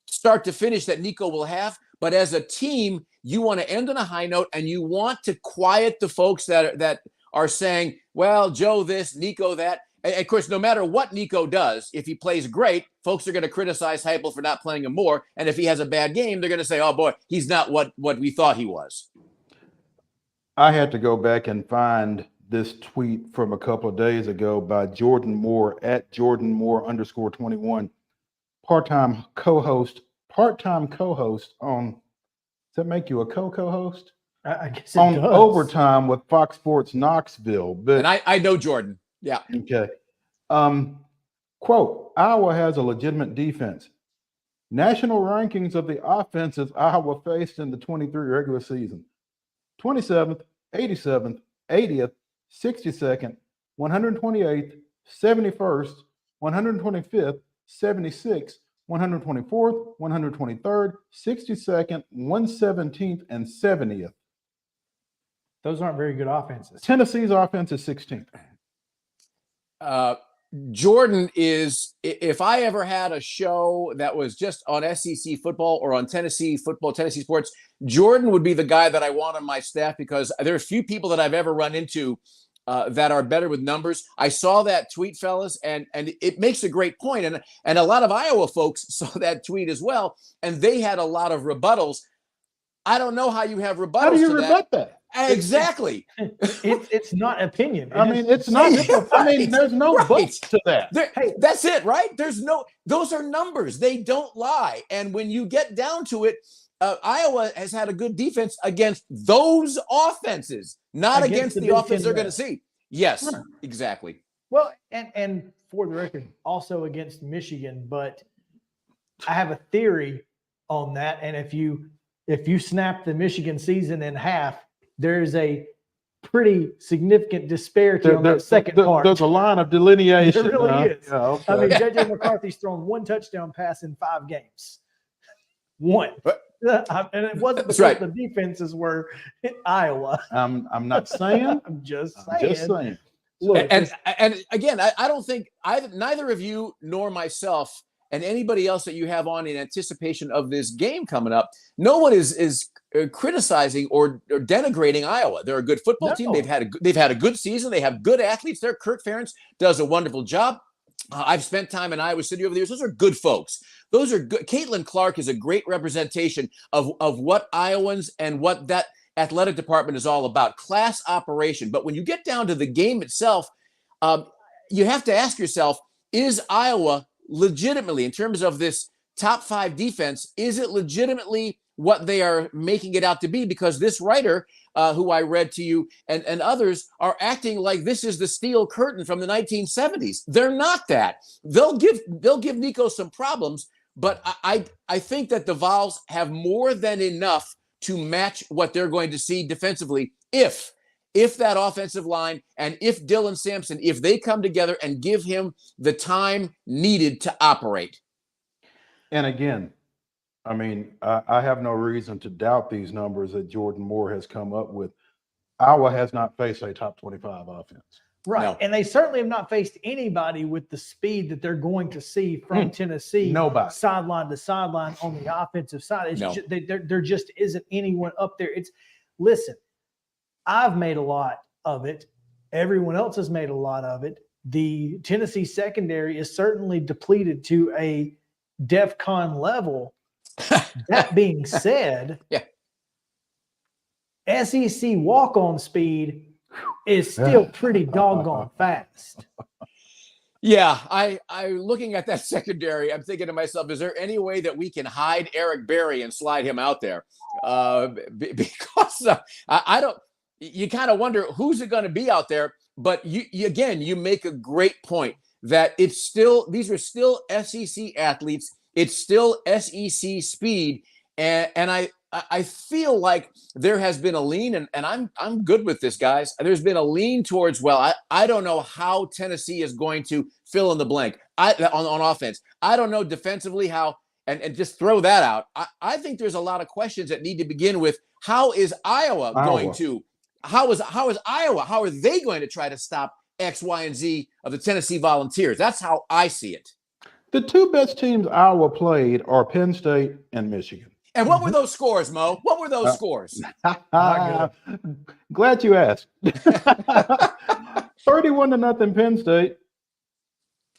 start to finish that Nico will have, but as a team, you want to end on a high note, and you want to quiet the folks that are saying, well, Joe this, Nico that. And of course, no matter what Nico does, if he plays great, folks are going to criticize Heupel for not playing him more. And if he has a bad game, they're going to say, oh boy, he's not what we thought he was. I had to go back and find this tweet from a couple of days ago by Jordan Moore at Jordan Moore _21, part-time co-host on, does that make you a co-host? I guess it on does. Overtime with Fox Sports Knoxville. But and I know Jordan. Yeah. Okay. Quote, Iowa has a legitimate defense. National rankings of the offenses Iowa faced in the 23 regular season: 27th, 87th, 80th, 62nd, 128th, 71st, 125th, 76th, 124th, 123rd, 62nd, 117th, and 70th. Those aren't very good offenses. Tennessee's offense is 16th. Jordan is, if I ever had a show that was just on SEC football or on Tennessee football, Tennessee sports, Jordan would be the guy that I want on my staff, because there are few people that I've ever run into that are better with numbers. I saw that tweet, fellas, and it makes a great point. And a lot of Iowa folks saw that tweet as well, and they had a lot of rebuttals. I don't know how you have rebuttals. How do you rebut that? Exactly. It's not opinion. I mean, it's not. I mean, there's no but to that. Hey, that's it, right? Those are numbers. They don't lie. And when you get down to it, Iowa has had a good defense against those offenses, not against the offense they're going to see. Yes, exactly. Well, and for the record, also against Michigan, but I have a theory on that. And if you snap the Michigan season in half, there's a pretty significant disparity on that second part. There's a line of delineation. There really is. Yeah, okay. I mean, J.J. McCarthy's thrown one touchdown pass in 5 games. One. And it wasn't because the defenses were in Iowa. I'm not saying. I'm just saying. Look, and again, I don't think neither of you nor myself and anybody else that you have on in anticipation of this game coming up, no one is criticizing or denigrating Iowa. They're a good football team. They've had a good season. They have good athletes there. Kirk Ferentz does a wonderful job. I've spent time in Iowa City over the years. Those are good folks. Those are good. Caitlin Clark is a great representation of what Iowans and what that athletic department is all about. Class operation. But when you get down to the game itself, you have to ask yourself, is Iowa legitimately, in terms of this top 5 defense, is it legitimately what they are making it out to be? Because this writer, who I read to you, and others are acting like this is the Steel Curtain from the 1970s. They're not that. They'll give Nico some problems, but I think that the Vols have more than enough to match what they're going to see defensively if that offensive line and if Dylan Sampson, if they come together and give him the time needed to operate. And again, I mean, I have no reason to doubt these numbers that Jordan Moore has come up with. Iowa has not faced a top 25 offense. Right. No. And they certainly have not faced anybody with the speed that they're going to see from Tennessee. Nobody. Sideline to sideline on the offensive side. It's No. There just isn't anyone up there. Listen, I've made a lot of it. Everyone else has made a lot of it. The Tennessee secondary is certainly depleted to a DEFCON level. That being said, SEC walk-on speed is still pretty doggone fast. Yeah, I looking at that secondary, I'm thinking to myself, is there any way that we can hide Eric Berry and slide him out there? Because I don't. You kind of wonder who's it going to be out there. But you make a great point that these are still SEC athletes. It's still SEC speed, and I feel like there has been a lean, and I'm good with this, guys. There's been a lean towards, well, I don't know how Tennessee is going to fill in the blank on offense. I don't know defensively how, and just throw that out. I think there's a lot of questions that need to begin with. How is Iowa going to? How is Iowa? How are they going to try to stop X, Y, and Z of the Tennessee Volunteers? That's how I see it. The 2 best teams Iowa played are Penn State and Michigan. And what were those scores, Mo? What were those scores? Glad you asked. 31-0 Penn State,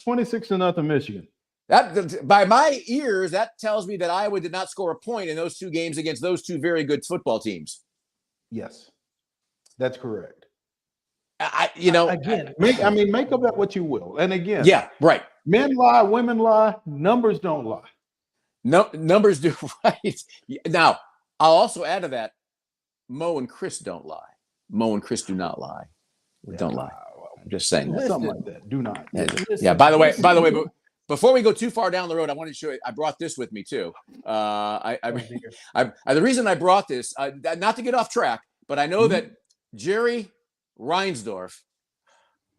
26-0 Michigan. That, by my ears, that tells me that Iowa did not score a point in those 2 games against those 2 very good football teams. Yes, that's correct. Again, make of that what you will. And again, yeah, right. Men lie, women lie, numbers don't lie. No, numbers do, right. Now, I'll also add to that, Mo and Chris don't lie. Mo and Chris do not lie. We don't lie. I'm just saying that. Something like that. Do not. Yeah. By the way, before we go too far down the road, I wanted to show you. I brought this with me too. The reason I brought this, not to get off track, but I know that Jerry Reinsdorf.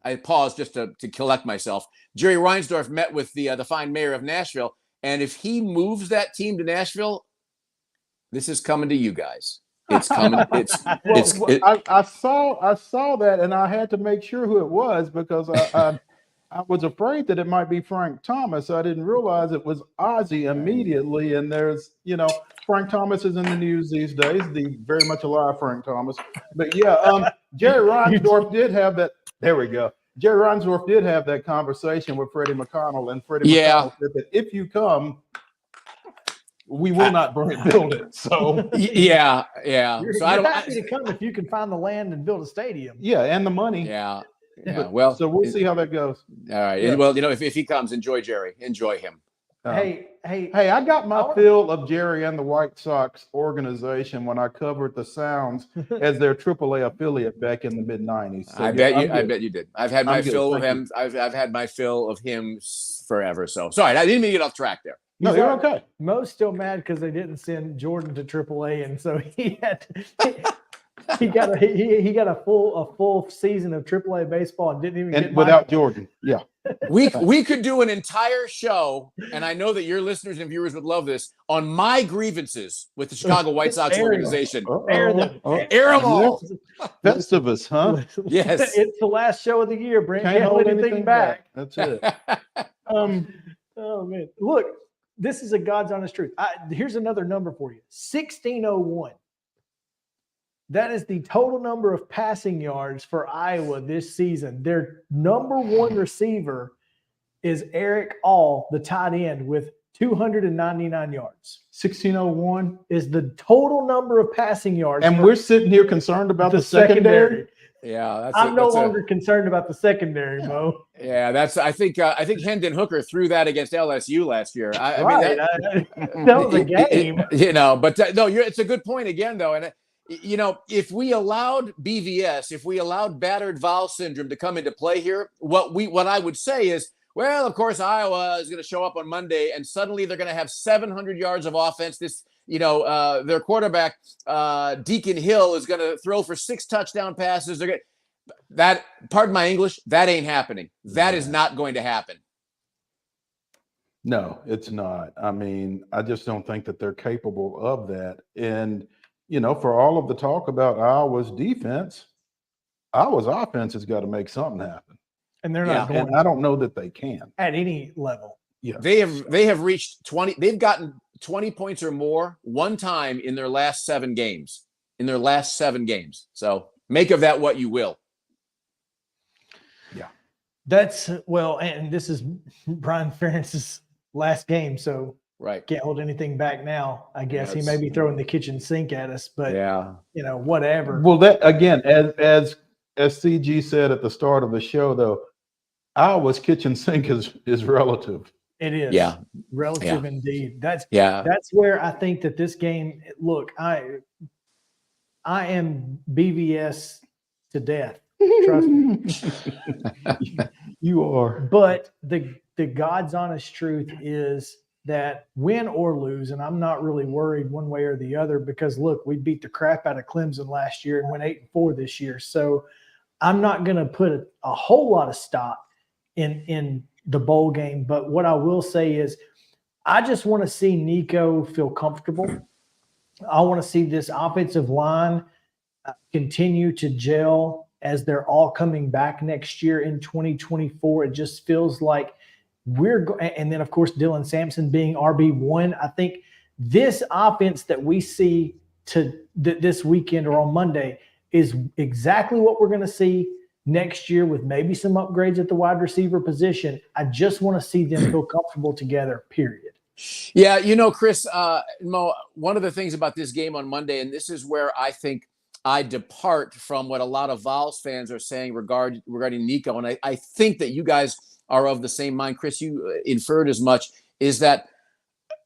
I paused just to collect myself. Jerry Reinsdorf met with the fine mayor of Nashville, and if he moves that team to Nashville, this is coming to you guys. It's coming. I saw that, and I had to make sure who it was because I was afraid that it might be Frank Thomas. I didn't realize it was Ozzy immediately. And there's, Frank Thomas is in the news these days, the very much alive Frank Thomas. But yeah, Jerry Reinsdorf did have that. There we go. Jerry Reinsdorf did have that conversation with Freddie McConnell, and Freddie McConnell said that if you come, we will not build it. So yeah. You're So I don't. happy to come if you can find the land and build a stadium. Yeah, and the money. Yeah. So we'll see how that goes. All right. Yeah. Well, if he comes, enjoy Jerry. Enjoy him. Hey! I got my fill of Jerry and the White Sox organization when I covered the Sounds as their AAA affiliate back in the mid-90s. So I bet you did. I've had my fill of him. I've had my fill of him forever. So sorry, I didn't mean to get off track there. No, you're okay. Mo's still mad because they didn't send Jordan to AAA, and so he had he got a full season of AAA baseball and didn't even get without Jordan. Yeah. We could do an entire show, and I know that your listeners and viewers would love this, on my grievances with the Chicago White Sox organization. Air them all. Festivus, huh? Yes. It's the last show of the year, Brent. Can't hold anything back. That's it. Oh man, look, this is a God's honest truth. Here's another number for you: 1601. That is the total number of passing yards for Iowa this season. Their number one receiver is Eric All, the tight end, with 299 yards. 1601 is the total number of passing yards. And we're sitting here concerned about the secondary. Yeah, I'm no longer concerned about the secondary, Mo. Yeah, I think Hendon Hooker threw that against LSU last year. That was a game. It's a good point again, though, and. If we allowed BVS, if we allowed battered Vowel syndrome to come into play here, what I would say is, well, of course, Iowa is going to show up on Monday and suddenly they're going to have 700 yards of offense. Their quarterback, Deacon Hill, is going to throw for 6 touchdown passes. Pardon my English, that ain't happening. That is not going to happen. No, it's not. I mean, I just don't think that they're capable of that. And for all of the talk about Iowa's defense, Iowa's offense has got to make something happen. And they're not going. And I don't know that they can at any level. Yeah. They have reached 20. They've gotten 20 points or more one time in their last 7 games. So make of that what you will. Yeah. And this is Brian Ferentz's last game, so right. Can't hold anything back now. I guess he may be throwing the kitchen sink at us, but whatever. Well, that again, as CG said at the start of the show, though, Iowa's kitchen sink is relative. It is. Yeah. Relative indeed. That's where I think that this game, look, I am BVS to death. Trust me. You are. But the God's honest truth is that win or lose, and I'm not really worried one way or the other because, look, we beat the crap out of Clemson last year and went 8-4 this year. So I'm not going to put a whole lot of stock in the bowl game. But what I will say is I just want to see Nico feel comfortable. I want to see this offensive line continue to gel as they're all coming back next year in 2024. It just feels like and then, of course, Dylan Sampson being RB1. I think this offense that we see this weekend or on Monday is exactly what we're going to see next year with maybe some upgrades at the wide receiver position. I just want to see them feel comfortable together, period. Yeah, Chris, Mo, one of the things about this game on Monday, and this is where I think I depart from what a lot of Vols fans are saying regarding Nico, and I think that you guys are of the same mind. Chris, you inferred as much, is that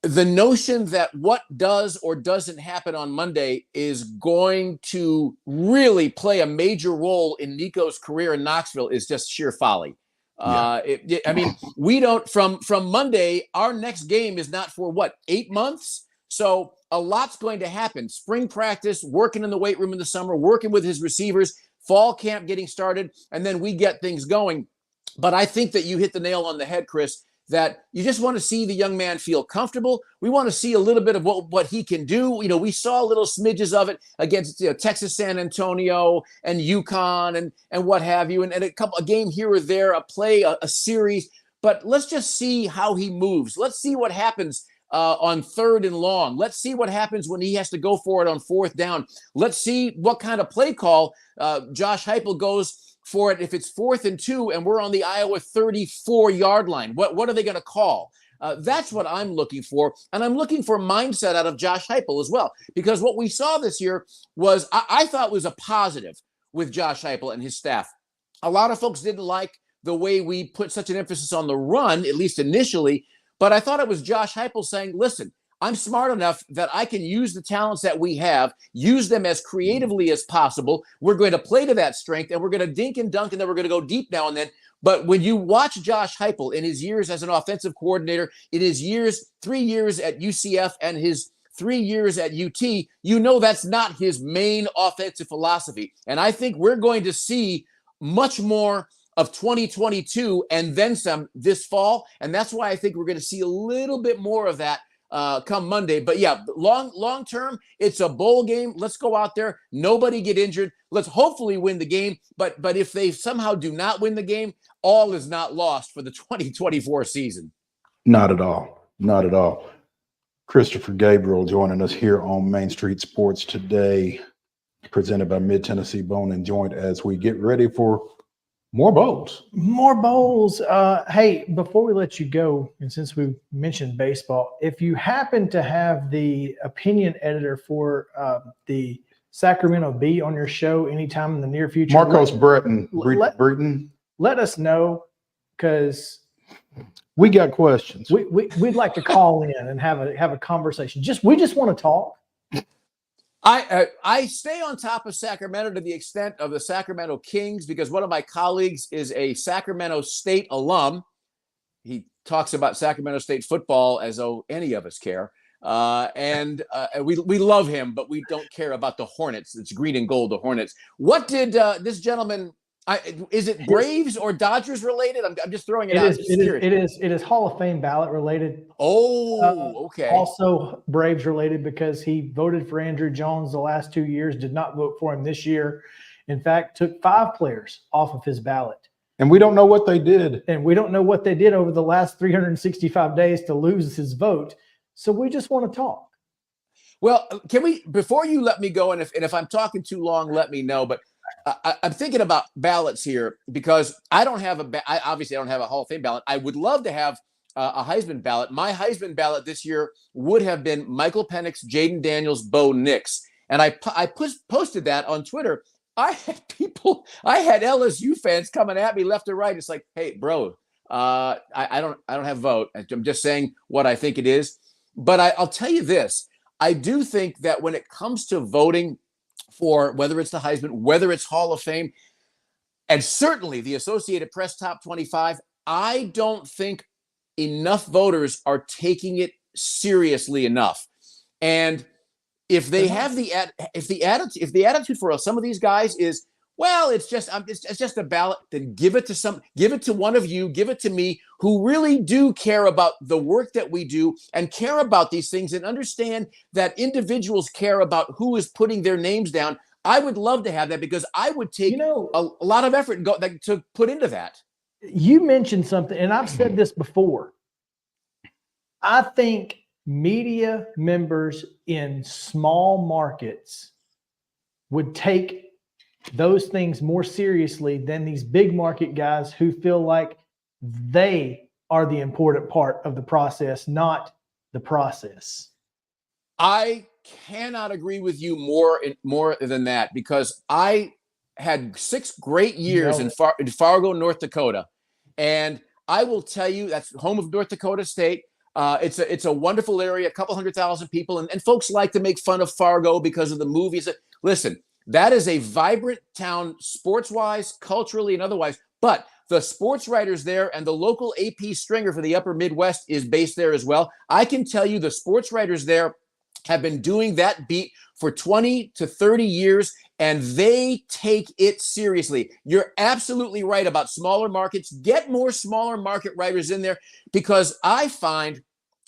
the notion that what does or doesn't happen on Monday is going to really play a major role in Nico's career in Knoxville is just sheer folly. Yeah. We don't from Monday, our next game is not for 8 months. So a lot's going to happen. Spring practice, working in the weight room in the summer, working with his receivers. fall camp getting started, and then we get things going. But I think that you hit the nail on the head, Chris, that you just want to see the young man feel comfortable. We want to see a little bit of what he can do. We saw little smidges of it against Texas San Antonio and UConn and what have you, and a game here or there, a play, a series. But let's just see how he moves. Let's see what happens on 3rd and long. Let's see what happens when he has to go for it on 4th down. Let's see what kind of play call Josh Heupel goes for it if it's 4th and 2 and we're on the Iowa 34-yard line. What are they going to call? That's what I'm looking for. And I'm looking for mindset out of Josh Heupel as well, because what we saw this year was, I thought was a positive with Josh Heupel and his staff. A lot of folks didn't like the way we put such an emphasis on the run, at least initially, but I thought it was Josh Heupel saying, listen, I'm smart enough that I can use the talents that we have, use them as creatively as possible. We're going to play to that strength, and we're going to dink and dunk, and then we're going to go deep now and then. But when you watch Josh Heupel in his years as an offensive coordinator, in his 3 years at UCF and his 3 years at UT, you know that's not his main offensive philosophy. And I think we're going to see much more of 2022 and then some this fall. And that's why I think we're going to see a little bit more of that come Monday. But yeah, long term, it's a bowl game. Let's go out there. Nobody get injured. Let's hopefully win the game. But if they somehow do not win the game, all is not lost for the 2024 season. Not at all. Not at all. Christopher Gabriel joining us here on Main Street Sports today, presented by Mid Tennessee Bone and Joint, as we get ready for more bowls. More bowls. Hey, before we let you go, and since we mentioned baseball, if you happen to have the opinion editor for the Sacramento Bee on your show anytime in the near future, Marcos Breton, let us know, because we got questions. We'd like to call in and have a conversation. We just want to talk. I stay on top of Sacramento to the extent of the Sacramento Kings, because one of my colleagues is a Sacramento State alum. He talks about Sacramento State football as though any of us care. And we love him, but we don't care about the Hornets. It's green and gold, the Hornets. What did this gentleman is it Braves or Dodgers related? I'm just throwing it out. It is Hall of Fame ballot related. Oh, okay. Also Braves related, because he voted for Andrew Jones the last 2 years, did not vote for him this year. In fact, took 5 players off of his ballot. And we don't know what they did. And we don't know what they did over the last 365 days to lose his vote. So we just want to talk. Well, can we, before you let me go, and if I'm talking too long, let me know, but I'm thinking about ballots here, because I obviously don't have a Hall of Fame ballot. I would love to have a Heisman ballot. My Heisman ballot this year would have been Michael Penix, Jaden Daniels, Bo Nix. And I posted that on Twitter. I had LSU fans coming at me left or right. It's like, hey, bro, I don't have a vote. I'm just saying what I think it is. But I'll tell you this. I do think that when it comes to voting for whether it's the Heisman, whether it's Hall of Fame, and certainly the Associated Press Top 25, I don't think enough voters are taking it seriously enough. And if they have the attitude for some of these guys is, well, it's just a ballot, then give it to one of you, give it to me, who really do care about the work that we do and care about these things and understand that individuals care about who is putting their names down. I would love to have that, because I would take a lot of effort to put into that. You mentioned something, and I've said this before. I think media members in small markets would take those things more seriously than these big market guys who feel like they are the important part of the process, not the process. I cannot agree with you more than that, because I had 6 great years in Fargo, North Dakota. And I will tell you, that's home of North Dakota State. It's a wonderful area, a couple 100,000 people. And folks like to make fun of Fargo because of the movies. Listen, that is a vibrant town, sports-wise, culturally, and otherwise. But the sports writers there and the local AP stringer for the upper Midwest is based there as well. I can tell you the sports writers there have been doing that beat for 20 to 30 years, and they take it seriously. You're absolutely right about smaller markets. Get more smaller market writers in there, because I find,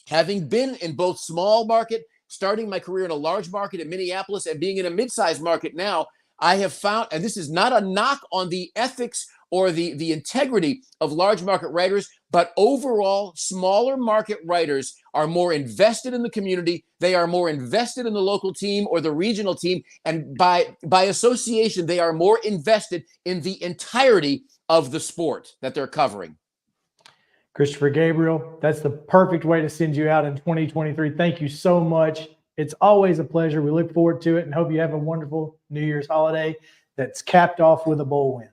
having been in both small market, starting my career in a large market in Minneapolis, and being in a mid-sized market now, I have found, and this is not a knock on the ethics or the integrity of large market writers, but overall, smaller market writers are more invested in the community. They are more invested in the local team or the regional team. And by association, they are more invested in the entirety of the sport that they're covering. Christopher Gabriel, that's the perfect way to send you out in 2023. Thank you so much. It's always a pleasure. We look forward to it and hope you have a wonderful New Year's holiday that's capped off with a bowl win.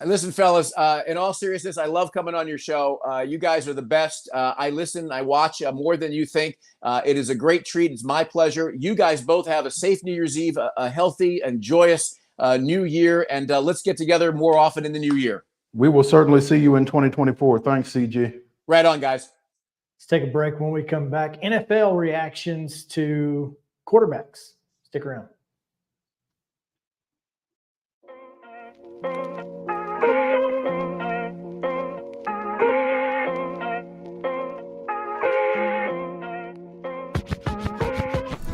And listen, fellas, in all seriousness, I love coming on your show. You guys are the best. I listen, I watch more than you think. It is a great treat. It's my pleasure. You guys both have a safe New Year's Eve, a healthy and joyous new year, and let's get together more often in the new year. We will certainly see you in 2024. Thanks, CG. Right on, guys. Let's take a break. When we come back, NFL reactions to quarterbacks. Stick around.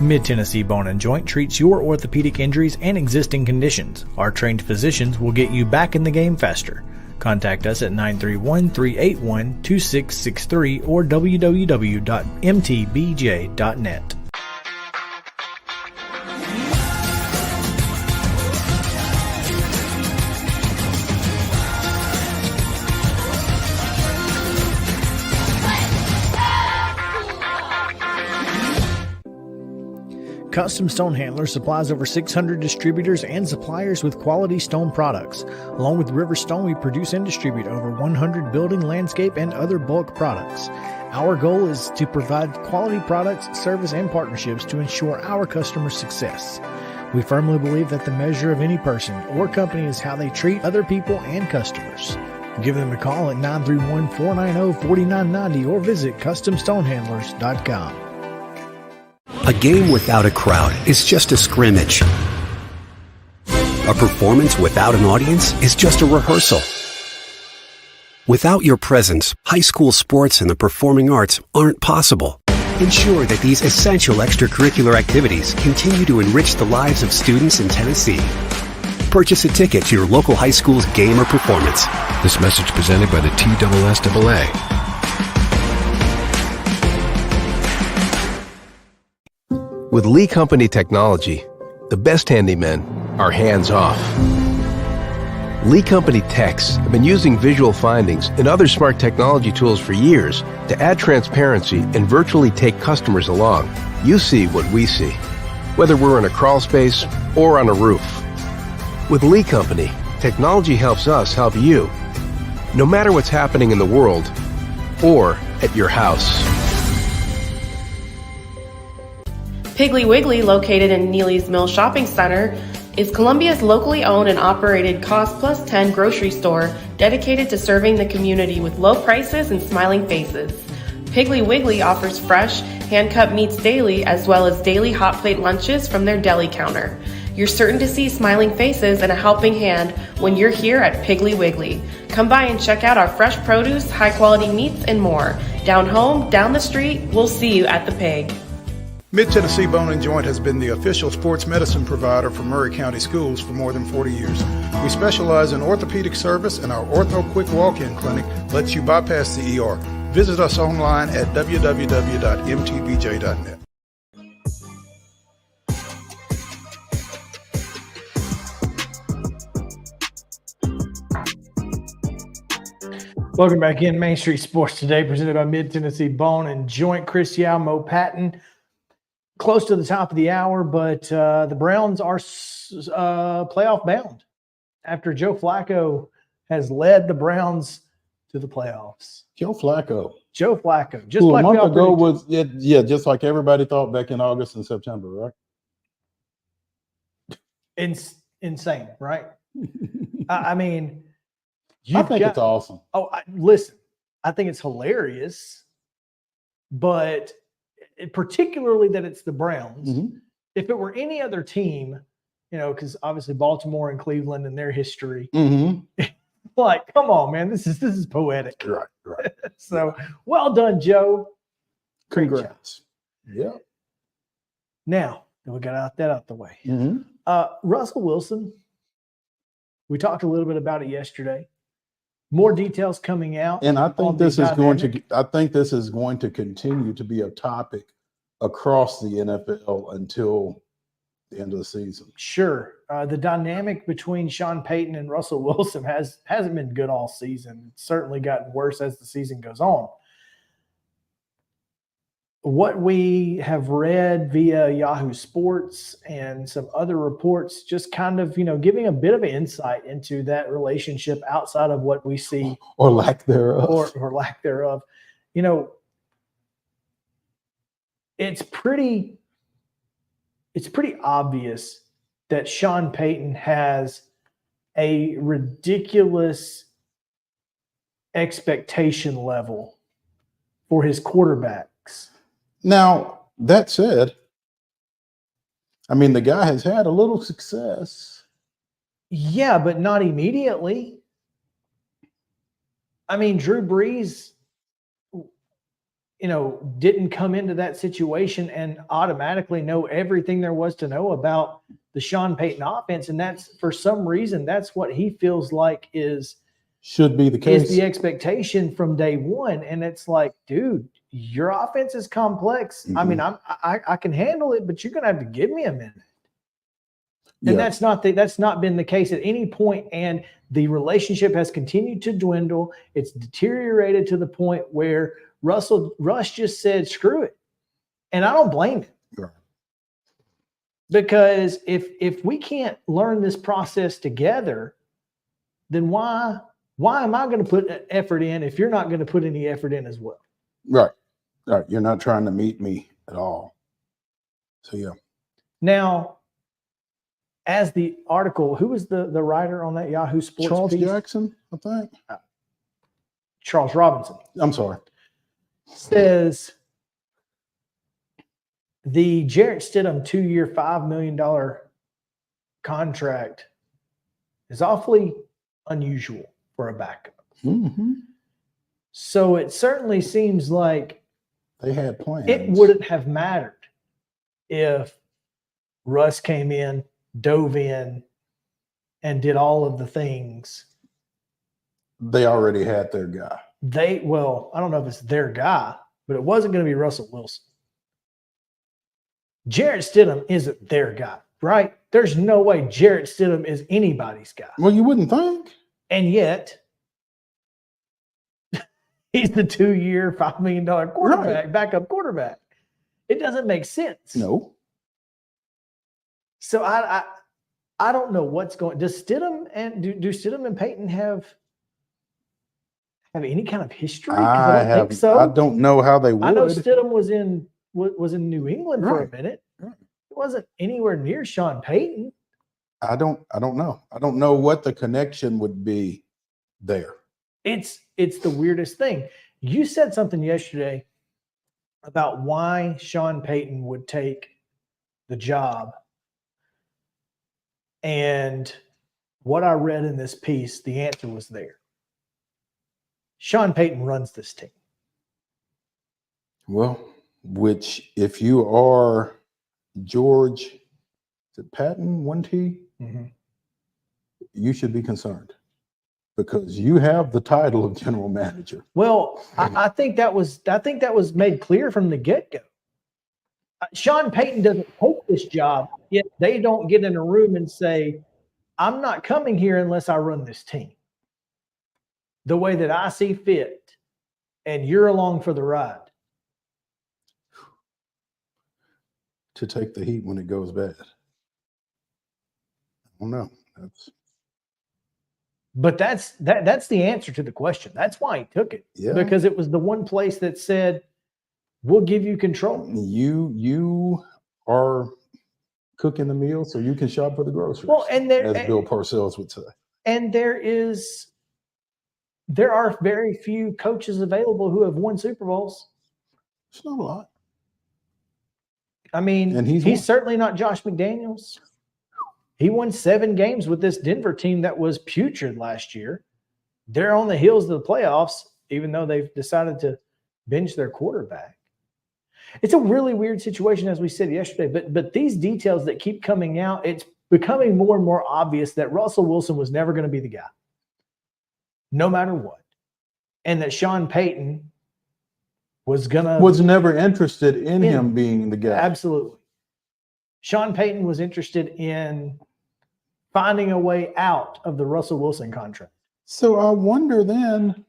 Mid-Tennessee Bone and Joint treats your orthopedic injuries and existing conditions. Our trained physicians will get you back in the game faster. Contact us at 931-381-2663 or www.mtbj.net. Custom Stone Handlers supplies over 600 distributors and suppliers with quality stone products. Along with River Stone, we produce and distribute over 100 building, landscape, and other bulk products. Our goal is to provide quality products, service, and partnerships to ensure our customers' success. We firmly believe that the measure of any person or company is how they treat other people and customers. Give them a call at 931-490-4990 or visit CustomStonehandlers.com. A game without a crowd is just a scrimmage. A performance without an audience is just a rehearsal. Without your presence, high school sports and the performing arts aren't possible. Ensure that these essential extracurricular activities continue to enrich the lives of students in Tennessee. Purchase a ticket to your local high school's game or performance. This message presented by the TSSAA. With Lee Company technology, the best handymen are hands-off. Lee Company techs have been using visual findings and other smart technology tools for years to add transparency and virtually take customers along. You see what we see, whether we're in a crawl space or on a roof. With Lee Company, technology helps us help you, no matter what's happening in the world or at your house. Piggly Wiggly, located in Neely's Mill Shopping Center, is Columbia's locally owned and operated Cost Plus 10 grocery store dedicated to serving the community with low prices and smiling faces. Piggly Wiggly offers fresh, hand-cut meats daily as well as daily hot plate lunches from their deli counter. You're certain to see smiling faces and a helping hand when you're here at Piggly Wiggly. Come by and check out our fresh produce, high-quality meats, and more. Down home, down the street, we'll see you at the Pig. Mid-Tennessee Bone and Joint has been the official sports medicine provider for Maury County Schools for more than 40 years. We specialize in orthopedic service, and our Ortho Quick Walk-In Clinic lets you bypass the ER. Visit us online at www.mtbj.net. Welcome back in Main Street Sports Today, presented by Mid-Tennessee Bone and Joint. Chris Yao, Mo Patton. Close to the top of the hour, but the Browns are playoff bound after Joe Flacco has led the Browns to the playoffs. Joe Flacco. Just Who like a we month all ago predicted. was, just like everybody thought back in August and September, right? Insane, right? I mean, I think it's awesome. Listen, I think it's hilarious, but particularly that it's the Browns. Mm-hmm. If it were any other team, because obviously Baltimore and Cleveland and their history. Mm-hmm. Like, come on, man, this is poetic. Right. So well done, Joe. Great job. Congrats. Yeah. Now that we got that out the way, Mm-hmm. Russell Wilson. We talked a little bit about it yesterday. More details coming out, And I think this is going to. dynamic. I think this is going to continue to be a topic across the NFL until the end of the season. Sure, the dynamic between Sean Payton and Russell Wilson hasn't been good all season. It's certainly gotten worse as the season goes on. What we have read via Yahoo Sports and some other reports, just kind of, giving a bit of an insight into that relationship outside of what we see Or lack thereof. or lack thereof. It's pretty obvious that Sean Payton has a ridiculous expectation level for his quarterbacks. Now, that said, I mean, the guy has had a little success. Yeah, but not immediately. I mean, Drew Brees, didn't come into that situation and automatically know everything there was to know about the Sean Payton offense. And that's, for some reason, that's what he feels like should be the case. Is the expectation from day one. And it's like, dude, your offense is complex. Mm-hmm. I mean, I can handle it, but you're going to have to give me a minute. And that's not been the case at any point. And the relationship has continued to dwindle. It's deteriorated to the point where Russ just said, screw it. And I don't blame him. Sure. Because if we can't learn this process together, then why am I going to put effort in if you're not going to put any effort in as well? Right. You're not trying to meet me at all. So, yeah. Now, as the article, who was the writer on that Yahoo Sports Charles piece? Jackson, I think. Charles Robinson. I'm sorry. Says the Jarrett Stidham 2-year, $5 million contract is awfully unusual for a backup. Mm-hmm. So it certainly seems like they had plans. It wouldn't have mattered if Russ came in, dove in, and did all of the things. They already had their guy. I don't know if it's their guy, but it wasn't going to be Russell Wilson. Jarrett Stidham isn't their guy, right? There's no way Jarrett Stidham is anybody's guy. Well, you wouldn't think. And yet, he's the 2-year, $5 million quarterback, right. Backup quarterback. It doesn't make sense. No. So I don't know what's going. Does Stidham and do Stidham and Payton have any kind of history? I don't think so. I don't know how they would. I know Stidham was in New England for a Right. minute. Right. It wasn't anywhere near Sean Payton. I don't know. I don't know what the connection would be there. It's the weirdest thing. You said something yesterday about why Sean Payton would take the job. And what I read in this piece, the answer was there. Sean Payton runs this team. Well, which if you are George, is it Patton, 1T? Mm-hmm. You should be concerned because you have the title of general manager. Well, I think that was made clear from the get-go. Sean Payton doesn't take this job, yet they don't get in a room and say, I'm not coming here unless I run this team the way that I see fit, and you're along for the ride. To take the heat when it goes bad. I don't know. But that's the answer to the question. That's why he took it. Yeah. Because it was the one place that said, we'll give you control. You are cooking the meal so you can shop for the groceries. Well, and as Bill Parcells would say. And there are very few coaches available who have won Super Bowls. It's not a lot. I mean, and he's certainly not Josh McDaniels. He won 7 games with this Denver team that was putrid last year. They're on the heels of the playoffs, even though they've decided to bench their quarterback. It's a really weird situation, as we said yesterday, but these details that keep coming out, it's becoming more and more obvious that Russell Wilson was never going to be the guy, no matter what. And that Sean Payton was never interested in him being the guy. Absolutely. Sean Payton was interested in finding a way out of the Russell Wilson contract. So I wonder then,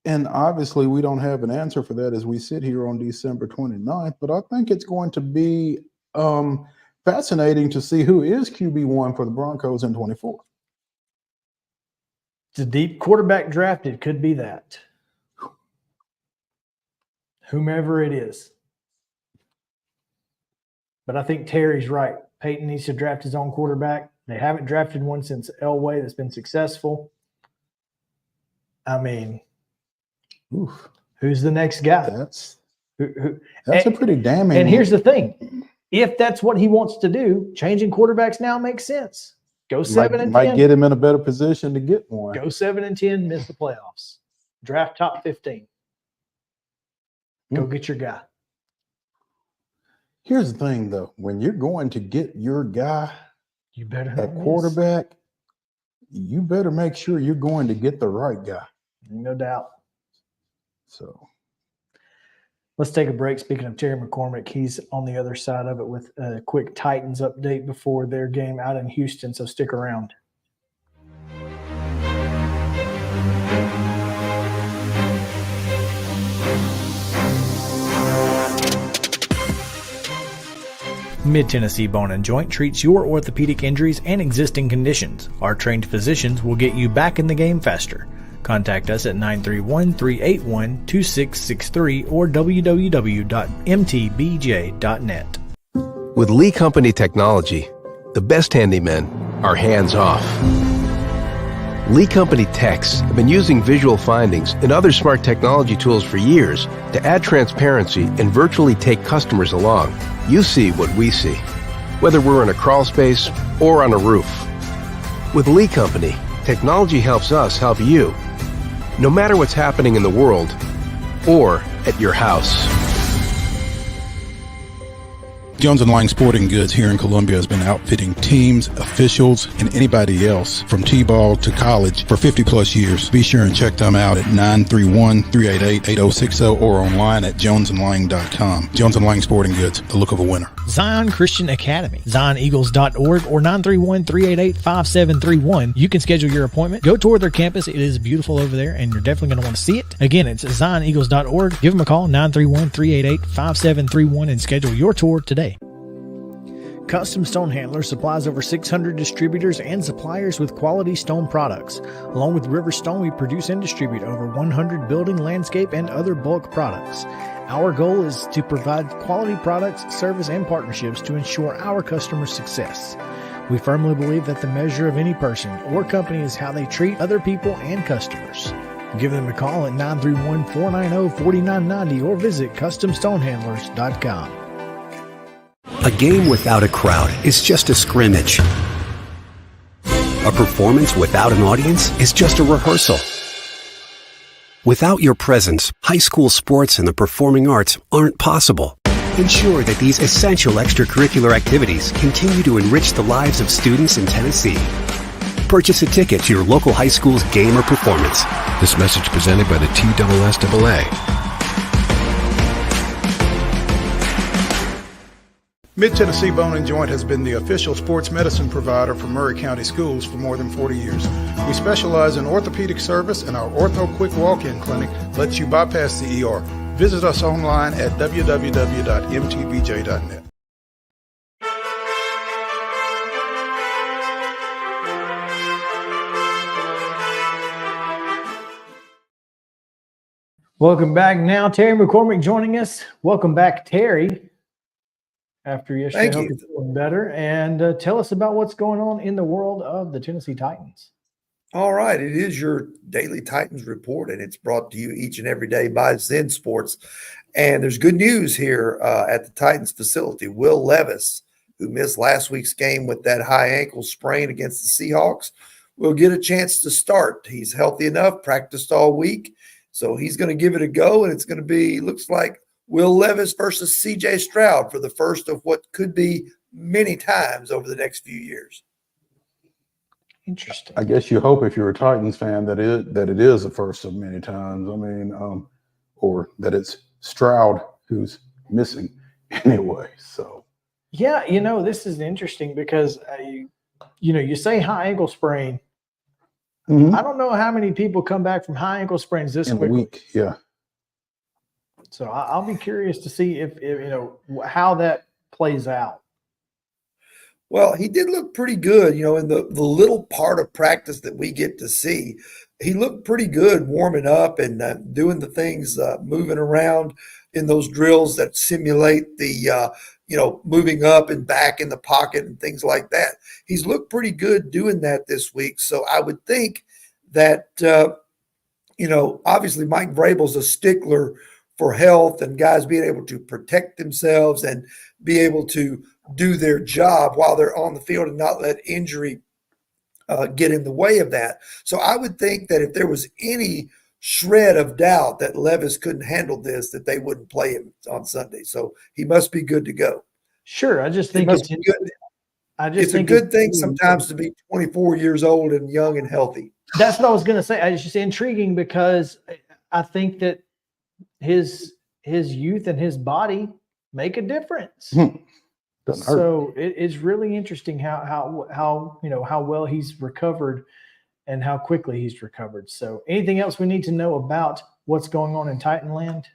and obviously we don't have an answer for that as we sit here on December 29th, but I think it's going to be fascinating to see who is QB1 for the Broncos in 24. It's a deep quarterback draft. It could be that. Whomever it is. But I think Terry's right. Peyton needs to draft his own quarterback. They haven't drafted one since Elway that's been successful. I mean, who's the next guy? That's a pretty damning. And here's the thing. If that's what he wants to do, changing quarterbacks now makes sense. Go 7-10. Might get him in a better position to get one. Go 7-10, miss the playoffs. Draft top 15. Go get your guy. Here's the thing, though. When you're going to get your guy you better at quarterback, you better make sure you're going to get the right guy. No doubt. So let's take a break. Speaking of Terry McCormick, he's on the other side of it with a quick Titans update before their game out in Houston, so stick around. Mid-Tennessee Bone and Joint treats your orthopedic injuries and existing conditions. Our trained physicians will get you back in the game faster. Contact us at 931-381-2663 or www.mtbj.net. With Lee Company technology, the best handymen are hands-off. Lee Company techs have been using visual findings and other smart technology tools for years to add transparency and virtually take customers along. You see what we see, whether we're in a crawl space or on a roof. With Lee Company, technology helps us help you, no matter what's happening in the world or at your house. Jones & Lang Sporting Goods here in Columbia has been outfitting teams, officials, and anybody else from T-ball to college for 50 plus years. Be sure and check them out at 931-388-8060 or online at jonesandlang.com. Jones & Lang Sporting Goods, the look of a winner. Zion Christian Academy, zioneagles.org or 931-388-5731. You can schedule your appointment. Go tour their campus. It is beautiful over there, and you're definitely going to want to see it. Again, it's zioneagles.org. Give them a call, 931-388-5731, and schedule your tour today. Custom Stone Handlers supplies over 600 distributors and suppliers with quality stone products. Along with River Stone, we produce and distribute over 100 building, landscape, and other bulk products. Our goal is to provide quality products, service, and partnerships to ensure our customers' success. We firmly believe that the measure of any person or company is how they treat other people and customers. Give them a call at 931-490-4990 or visit CustomStonehandlers.com. A game without a crowd is just a scrimmage. A performance without an audience is just a rehearsal. Without your presence, high school sports and the performing arts aren't possible. Ensure that these essential extracurricular activities continue to enrich the lives of students in Tennessee. Purchase a ticket to your local high school's game or performance. This message presented by the TSSAA. Mid-Tennessee Bone and Joint has been the official sports medicine provider for Maury County Schools for more than 40 years. We specialize in orthopedic service, and our Ortho Quick Walk-In Clinic lets you bypass the ER. Visit us online at www.mtbj.net. Welcome back now. Terry McCormick joining us. Welcome back, Terry. After yesterday, I hope you're feeling better. And tell us about what's going on in the world of the Tennessee Titans. All right. It is your daily Titans report, and it's brought to you each and every day by Zen Sports. And there's good news here at the Titans facility. Will Levis, who missed last week's game with that high ankle sprain against the Seahawks, will get a chance to start. He's healthy enough, practiced all week, so he's going to give it a go, and it's going to be, looks like, Will Levis versus C.J. Stroud for the first of what could be many times over the next few years. Interesting. I guess you hope, if you're a Titans fan, that it is the first of many times. I mean, or that it's Stroud who's missing anyway. So yeah, this is interesting because you say high ankle sprain. Mhm. I don't know how many people come back from high ankle sprains this in a quickly. week, yeah. So I'll be curious to see if how that plays out. Well, he did look pretty good, in the little part of practice that we get to see. He looked pretty good warming up and doing the things, moving around in those drills that simulate the, moving up and back in the pocket and things like that. He's looked pretty good doing that this week. So I would think that, obviously Mike Vrabel's a stickler for health and guys being able to protect themselves and be able to do their job while they're on the field and not let injury get in the way of that. So I would think that if there was any shred of doubt that Levis couldn't handle this, that they wouldn't play him on Sunday. So he must be good to go. Sure. I just think it's good. it's a good thing sometimes to be 24 years old and young and healthy. That's what I was going to say. It's just intriguing because I think that his youth and his body make a difference. So it's really interesting how well he's recovered and how quickly he's recovered. So anything else we need to know about what's going on in Titanland?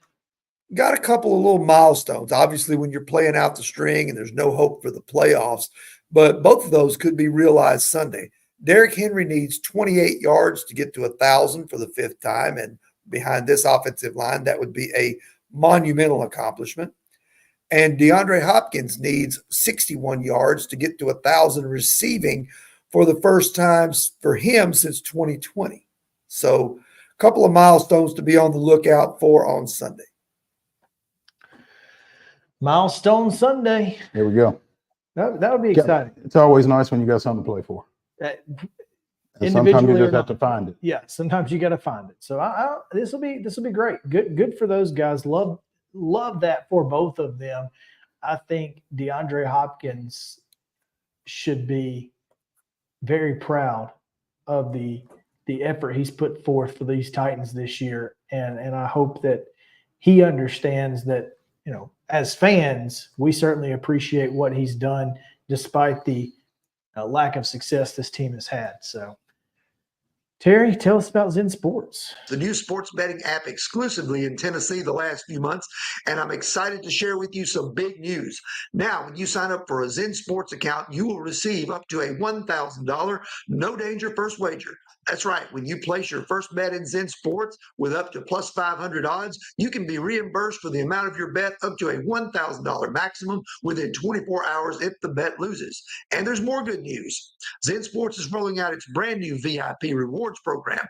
Got a couple of little milestones. Obviously, when you're playing out the string and there's no hope for the playoffs, but both of those could be realized Sunday. Derrick Henry needs 28 yards to get to 1,000 for the 5th time, and behind this offensive line, that would be a monumental accomplishment. And DeAndre Hopkins needs 61 yards to get to 1,000 receiving for the first time for him since 2020. So a couple of milestones to be on the lookout for on Sunday. Milestone Sunday. There we go. That would be exciting. It's always nice when you got something to play for. And sometimes you just have to find it. Yeah, sometimes you got to find it. So this will be great. Good for those guys. Love that for both of them. I think DeAndre Hopkins should be very proud of the effort he's put forth for these Titans this year, and I hope that he understands that as fans we certainly appreciate what he's done despite the lack of success this team has had. So Terry, tell us about Zen Sports. The new sports betting app exclusively in Tennessee the last few months, and I'm excited to share with you some big news. Now, when you sign up for a Zen Sports account, you will receive up to a $1,000 no-danger first wager. That's right. When you place your first bet in Zen Sports with up to plus 500 odds, you can be reimbursed for the amount of your bet up to a $1,000 maximum within 24 hours if the bet loses. And there's more good news. Zen Sports is rolling out its brand new VIP rewards program.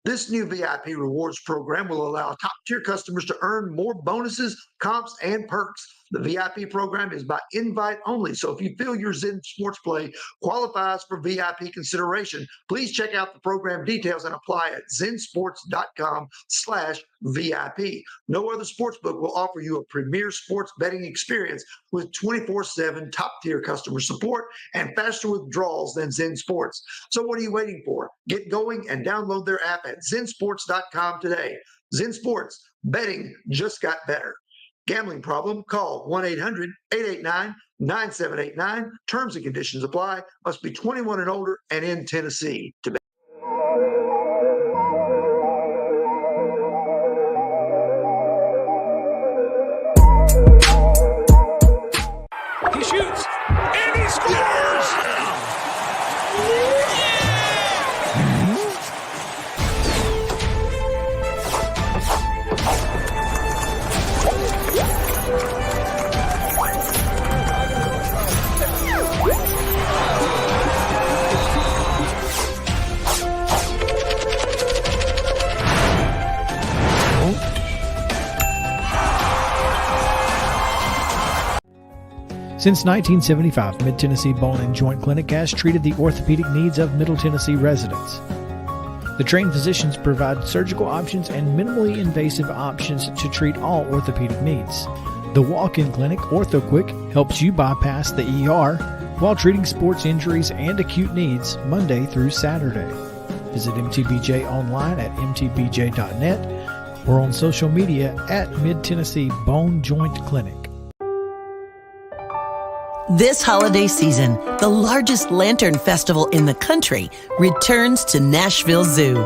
This new VIP rewards program will allow top-tier customers to earn more bonuses, comps, and perks. The VIP program is by invite only, so if you feel your Zen Sports play qualifies for VIP consideration, please check out the program details and apply at zensports.com/VIP. No other sportsbook will offer you a premier sports betting experience with 24/7 top-tier customer support and faster withdrawals than Zen Sports. So what are you waiting for? Get going and download their app at zensports.com today. Zen Sports, betting just got better. Gambling problem? Call 1-800-889-9789. Terms and conditions apply. Must be 21 and older and in Tennessee to bet. He shoots and he scores! Since 1975, Mid-Tennessee Bone and Joint Clinic has treated the orthopedic needs of Middle Tennessee residents. The trained physicians provide surgical options and minimally invasive options to treat all orthopedic needs. The walk-in clinic, OrthoQuick, helps you bypass the ER while treating sports injuries and acute needs Monday through Saturday. Visit MTBJ online at mtbj.net or on social media at Mid-Tennessee Bone Joint Clinic. This holiday season, the largest lantern festival in the country returns to Nashville Zoo.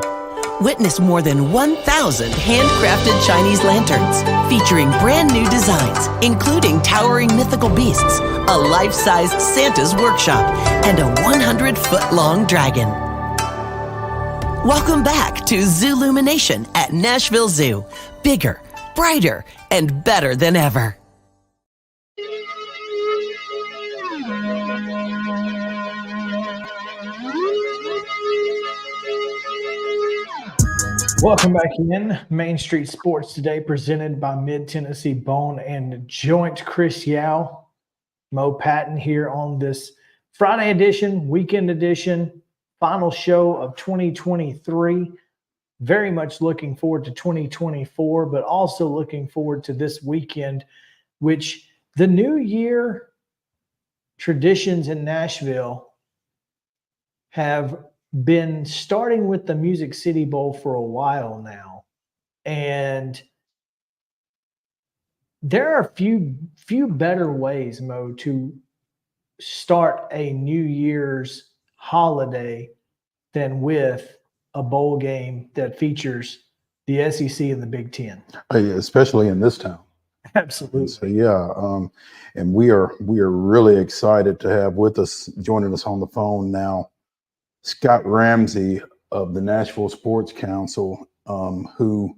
Witness more than 1,000 handcrafted Chinese lanterns featuring brand new designs, including towering mythical beasts, a life-sized Santa's workshop, and a 100-foot-long dragon. Welcome back to Zoolumination at Nashville Zoo. Bigger, brighter, and better than ever. Welcome back in. Main Street Sports today presented by Mid-Tennessee Bone and Joint. Chris Yao, Mo Patton here on this Friday edition, weekend edition, final show of 2023. Very much looking forward to 2024, but also looking forward to this weekend, which the New Year traditions in Nashville have been starting with the Music City Bowl for a while now. And there are few better ways, Mo, to start a New Year's holiday than with a bowl game that features the SEC and the Big Ten. Especially in this town. Absolutely. So and we are really excited to have with us, joining us on the phone now, Scott Ramsey of the Nashville Sports Council, who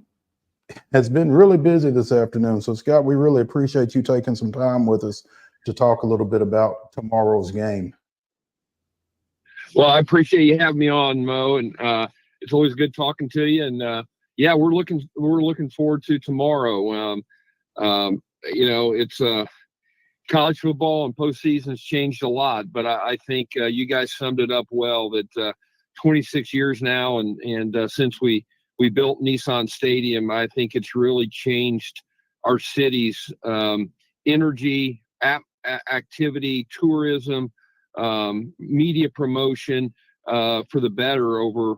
has been really busy this afternoon. So, Scott, we really appreciate you taking some time with us to talk a little bit about tomorrow's game. Well, I appreciate you having me on, Mo, and it's always good talking to you. And we're looking forward to tomorrow. It's college football and postseason has changed a lot, but I think you guys summed it up well. That 26 years now, and since we built Nissan Stadium, I think it's really changed our city's energy, activity, tourism, media promotion for the better over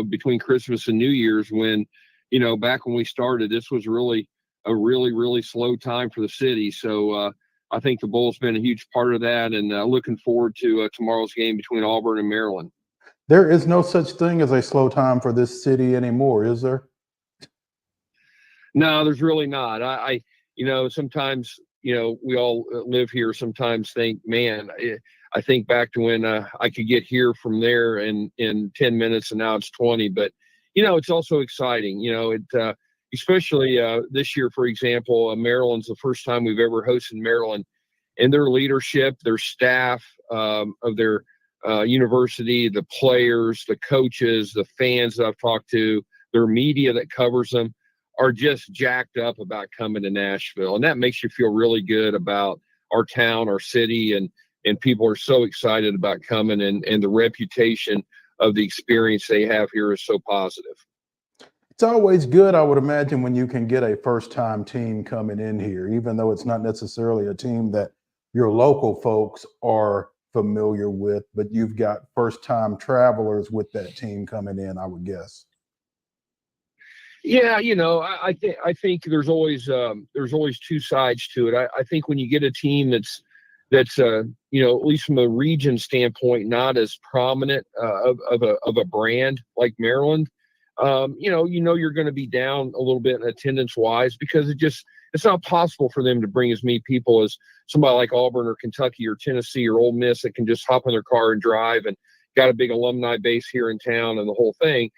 between Christmas and New Year's, when back when we started, this was really a really slow time for the city. So I think the Bowl's been a huge part of that, and looking forward to tomorrow's game between Auburn and Maryland. There is no such thing as a slow time for this city anymore, is there? No, there's really not. I sometimes, we all live here, sometimes think, man, I think back to when I could get here from there in 10 minutes, and now it's 20. But, it's also exciting. Especially this year, for example, Maryland's the first time we've ever hosted Maryland, and their leadership, their staff of their university, the players, the coaches, the fans that I've talked to, their media that covers them, are just jacked up about coming to Nashville. And that makes you feel really good about our town, our city, and people are so excited about coming, and the reputation of the experience they have here is so positive. It's always good, I would imagine, when you can get a first-time team coming in here, even though it's not necessarily a team that your local folks are familiar with, but you've got first-time travelers with that team coming in, I would guess. Yeah, I think there's always two sides to it. I think when you get a team that's at least from a region standpoint, not as prominent of a brand like Maryland, you're going to be down a little bit attendance wise, because it's not possible for them to bring as many people as somebody like Auburn or Kentucky or Tennessee or Ole Miss that can just hop in their car and drive and got a big alumni base here in town and the whole thing.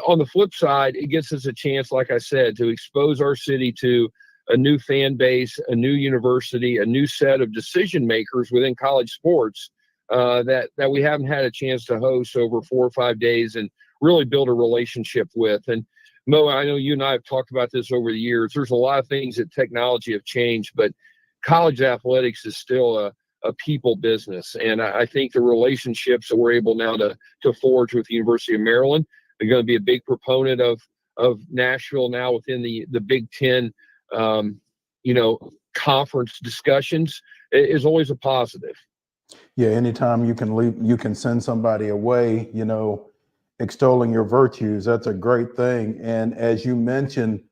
On the flip side, it gives us a chance, like I said, to expose our city to a new fan base, a new university, a new set of decision makers within college sports that we haven't had a chance to host over 4 or 5 days and really build a relationship with. And Mo, I know you and I have talked about this over the years. There's a lot of things that technology have changed, but college athletics is still a people business. And I think the relationships that we're able now to forge with the University of Maryland are going to be a big proponent of Nashville now within the Big Ten, conference discussions is always a positive. Yeah, anytime you can leave, you can send somebody away, extolling your virtues, that's a great thing. And as you mentioned,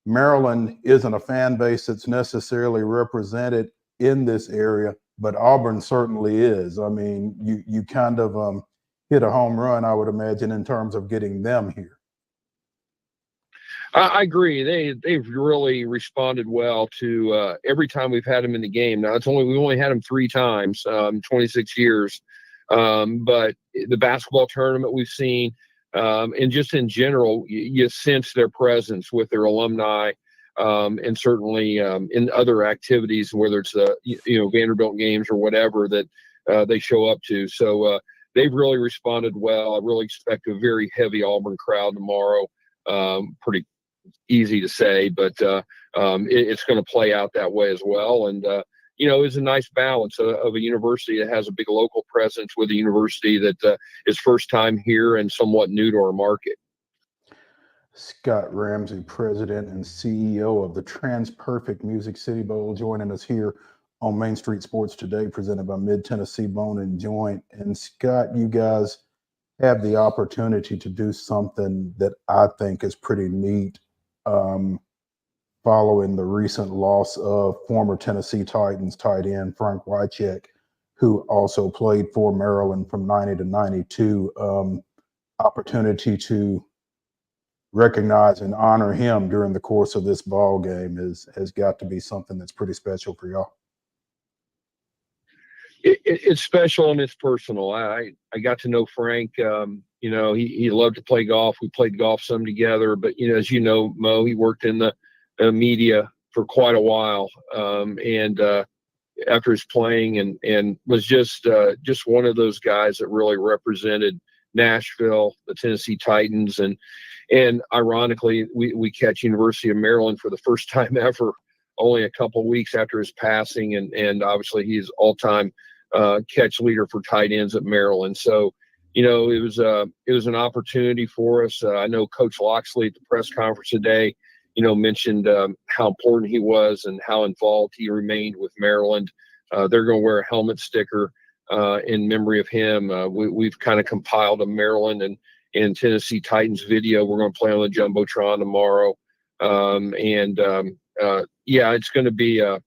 Maryland isn't a fan base that's necessarily represented in this area, but Auburn certainly is. I mean, you kind of hit a home run, I would imagine, in terms of getting them here. I agree. They've really responded well to every time we've had them in the game. Now we've only had them 3 times, 26 years. But the basketball tournament we've seen, and just in general, you sense their presence with their alumni, and certainly in other activities, whether it's Vanderbilt games or whatever that they show up to. So they've really responded well. I really expect a very heavy Auburn crowd tomorrow. Pretty easy to say, but it's going to play out that way as well. And it's a nice balance of a university that has a big local presence with a university that is first time here and somewhat new to our market. Scott Ramsey, President and CEO of the TransPerfect Music City Bowl, joining us here on Main Street Sports Today, presented by Mid-Tennessee Bone and Joint. And Scott, you guys have the opportunity to do something that I think is pretty neat, following the recent loss of former Tennessee Titans tight end Frank Wycheck, who also played for Maryland from 90 to 92. Opportunity to recognize and honor him during the course of this ball game has got to be something that's pretty special for y'all. It's special and it's personal. I got to know Frank. He loved to play golf. We played golf some together. But as you know, Mo, he worked in the media for quite a while. And after his playing and was just one of those guys that really represented Nashville, the Tennessee Titans, and ironically, we catch University of Maryland for the first time ever, only a couple of weeks after his passing, and obviously he's all-time catch leader for tight ends at Maryland. So, it was an opportunity for us. I know Coach Loxley at the press conference today, mentioned how important he was and how involved he remained with Maryland. They're going to wear a helmet sticker in memory of him. We've kind of compiled a Maryland and Tennessee Titans video. We're going to play on the Jumbotron tomorrow. It's going to be a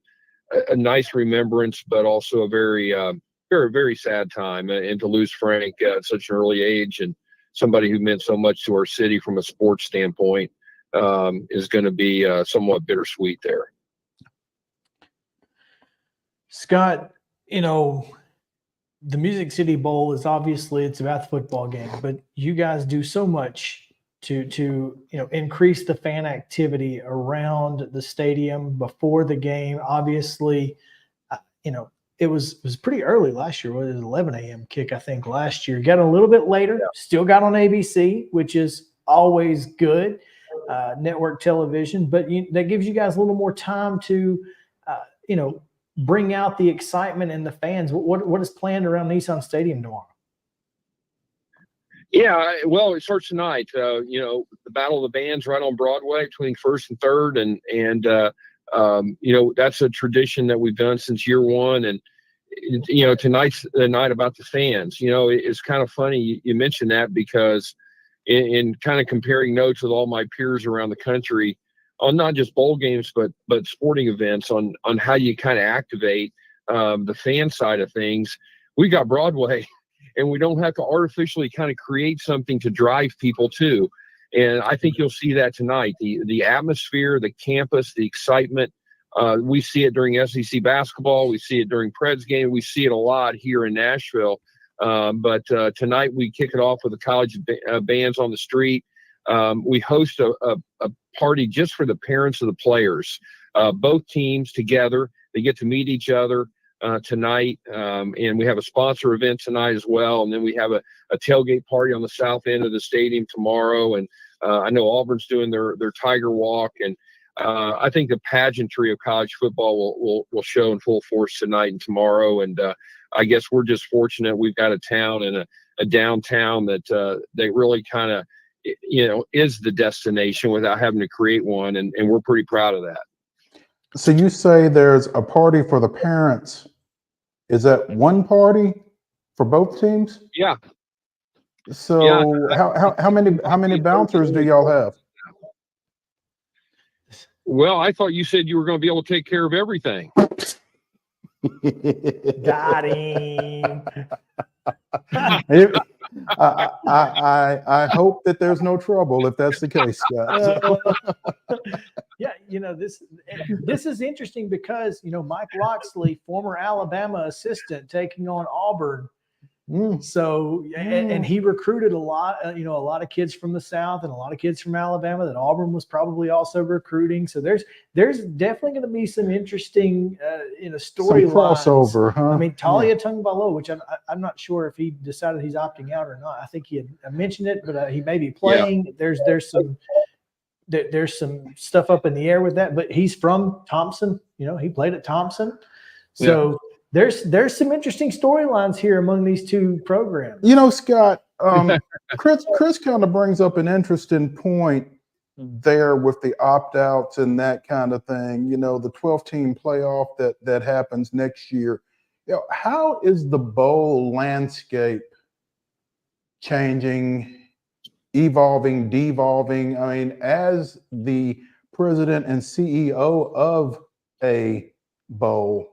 nice remembrance, but also a very, very, very sad time. And to lose Frank at such an early age and somebody who meant so much to our city from a sports standpoint is going to be somewhat bittersweet there. Scott, the Music City Bowl is obviously it's about the football game, but you guys do so much to increase the fan activity around the stadium before the game. Obviously, it was pretty early last year. It was 11 a.m. kick, I think, last year. Got a little bit later. Still got on ABC, which is always good, network television. But that gives you guys a little more time to, bring out the excitement and the fans. What is planned around Nissan Stadium tomorrow? Yeah, well, it starts tonight. The Battle of the Bands right on Broadway between First and Third, and that's a tradition that we've done since year one. And tonight's the night about the fans. It's kind of funny you mentioned that because in kind of comparing notes with all my peers around the country on not just bowl games but sporting events on how you kind of activate the fan side of things, we got Broadway. And we don't have to artificially kind of create something to drive people to. And I think you'll see that tonight. The atmosphere, the campus, the excitement. We see it during SEC basketball. We see it during Preds game. We see it a lot here in Nashville. But tonight we kick it off with the college bands on the street. We host a party just for the parents of the players. Both teams together. They get to meet each other tonight, and we have a sponsor event tonight as well, and then we have a tailgate party on the south end of the stadium tomorrow, and I know Auburn's doing their Tiger Walk, and I think the pageantry of college football will show in full force tonight and tomorrow. And I guess we're just fortunate we've got a town and a downtown that really kind of, is the destination without having to create one. And we're pretty proud of that. So you say there's a party for the parents. Is that one party for both teams? Yeah. So yeah. how many bouncers do y'all have? Well, I thought you said you were going to be able to take care of everything. Got him. I hope that there's no trouble if that's the case, guys. Yeah, this is interesting because Mike Loxley, former Alabama assistant, taking on Auburn. So and he recruited a lot of kids from the South and a lot of kids from Alabama that Auburn was probably also recruiting. So there's definitely going to be some interesting storylines. Crossover, huh? I mean, Talia Tungvalo, which I'm not sure if he decided he's opting out or not. I think he had mentioned it, but he may be playing. Yeah. There's some stuff up in the air with that, but he's from Thompson. He played at Thompson, so. Yeah. There's some interesting storylines here among these two programs. Scott, Chris kind of brings up an interesting point there with the opt-outs and that kind of thing. The 12-team playoff that happens next year. How is the bowl landscape changing, evolving, devolving? I mean, as the president and CEO of a bowl,